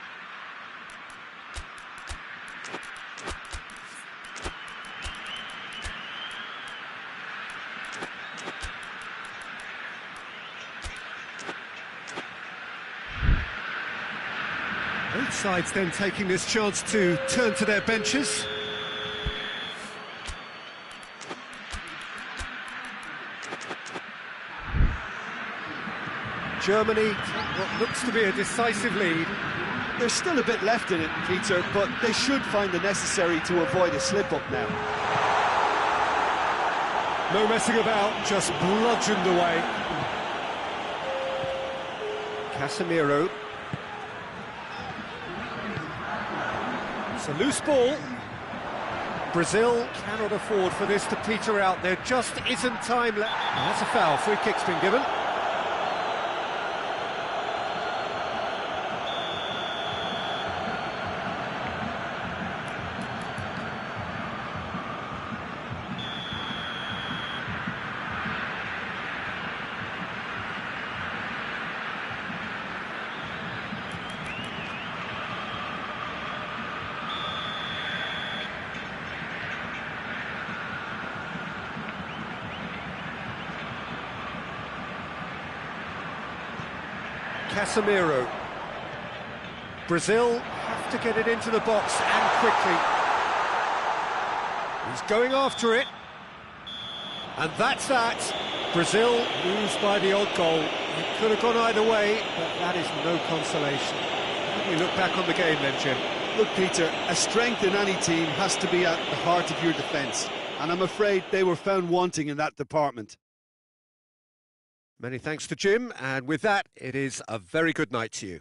Both sides then taking this chance to turn to their benches. Germany take what looks to be a decisive lead. There's still a bit left in it, Peter, but they should find the necessary to avoid a slip-up now. No messing about, just bludgeoned away. Casemiro. It's a loose ball. Brazil cannot afford for this to peter out. There just isn't time left. That's a foul. Free kick's been given. Casemiro. Brazil have to get it into the box and quickly. He's going after it. And that's that. Brazil lose by the odd goal. It could have gone either way, but that is no consolation. How do you look back on the game then, Jim? Look, Peter, a strength in any team has to be at the heart of your defence. And I'm afraid they were found wanting in that department. Many thanks to Jim, and with that, it is a very good night to you.